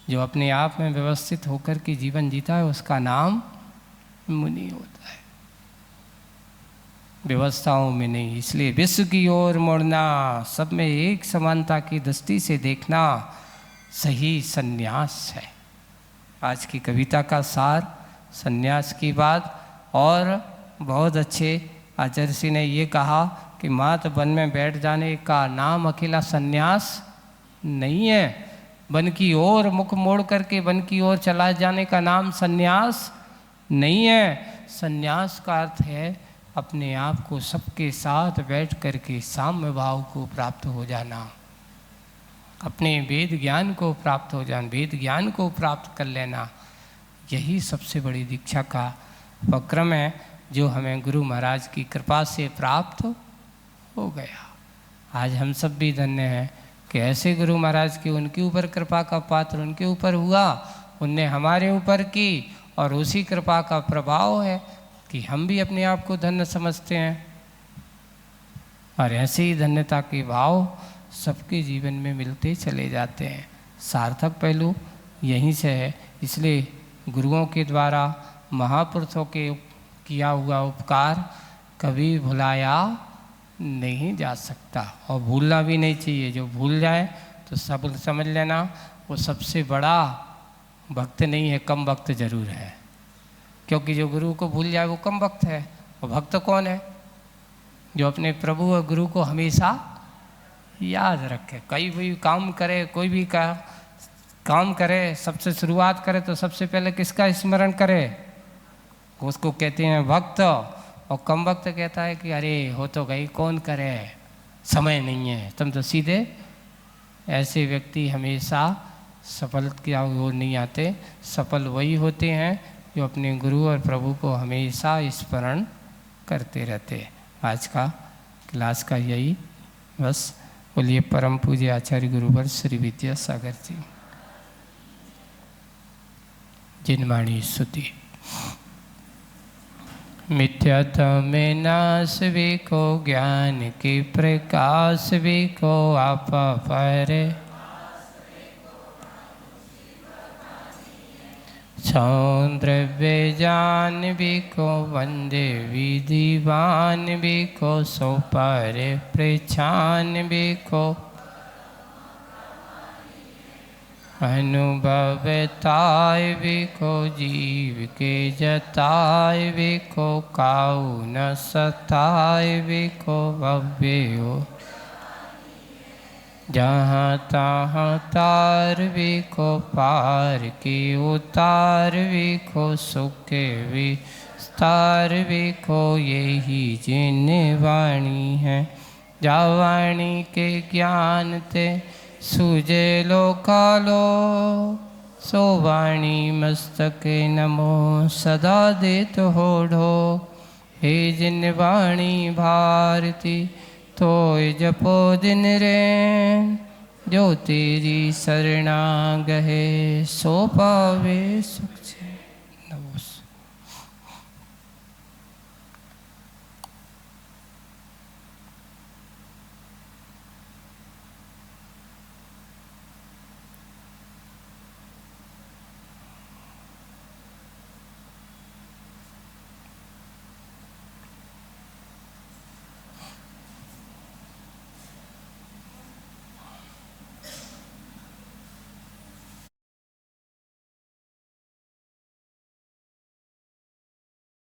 जो अपने आप में व्यवस्थित होकर के जीवन जीता है, उसका नाम मुनि होता है, व्यवस्थाओं में नहीं। इसलिए विश्व की ओर मुड़ना, सब में एक समानता की दृष्टि से देखना सही सन्यास है। आज की कविता का सार सन्यास की बात। और बहुत अच्छे आचार्य जी ने ये कहा कि मात वन में बैठ जाने का नाम अकेला सन्यास नहीं है, वन की ओर मुख मोड़ करके वन की ओर चला जाने का नाम सन्यास नहीं है। सन्यास का अर्थ है अपने आप को सबके साथ बैठ करके साम्य भाव को प्राप्त हो जाना, अपने वेद ज्ञान को प्राप्त हो जाना, वेद ज्ञान को प्राप्त कर लेना। यही सबसे बड़ी दीक्षा का उपक्रम है, जो हमें गुरु महाराज की कृपा से प्राप्त हो गया। आज हम सब भी धन्य हैं कि ऐसे गुरु महाराज की, उनके ऊपर कृपा का पात्र उनके ऊपर हुआ, उनने हमारे ऊपर की, और उसी कृपा का प्रभाव है कि हम भी अपने आप को धन्य समझते हैं। और ऐसे ही धन्यता के भाव सबके जीवन में मिलते चले जाते हैं। सार्थक पहलू यहीं से है। इसलिए गुरुओं के द्वारा, महापुरुषों के किया हुआ उपकार कभी भुलाया नहीं जा सकता, और भूलना भी नहीं चाहिए। जो भूल जाए तो सब समझ लेना वो सबसे बड़ा भक्त नहीं है, कम वक्त जरूर है। क्योंकि जो गुरु को भूल जाए वो कम वक्त है। और भक्त कौन है? जो अपने प्रभु और गुरु को हमेशा याद रखे। कहीं भी काम करे, कोई भी काम करे, सबसे शुरुआत करे तो सबसे पहले किसका स्मरण करे? उसको कहते हैं भक्त। और कम वक्त कहता है कि अरे हो तो गई, कौन करे, समय नहीं है। तुम तो सीधे ऐसे व्यक्ति हमेशा सफल क्या वो नहीं आते। सफल वही होते हैं जो अपने गुरु और प्रभु को हमेशा स्मरण करते रहते। आज का क्लास का यही बस। बोलिए परम पूज्य आचार्य गुरुवर श्री विद्यासागर जी। जिनवाणी स्तुति। मिथ्यात्व में नाश भी को, ज्ञान के प्रकाश भी को, आप पर द्रव्य जान भी को, वंदे विधिवान भी को, सो पर प्रछान भी को, अनुभवताय भी को, जीव के जताय भी को, काऊ न सताय भी को, भव्य हो जहाँ तहाँ तार भी को, पार के उतार भी को, सुख विस्तार भी को, यही जिन वाणी है। जा वाणी के ज्ञान ते सूझे लोकालो, सो वाणी मस्तक नमो सदा देत हो ढो। हे जिन वाणी भारती तो जपो दिन रे, जो तेरी शरणा गहे सो पावे सुख।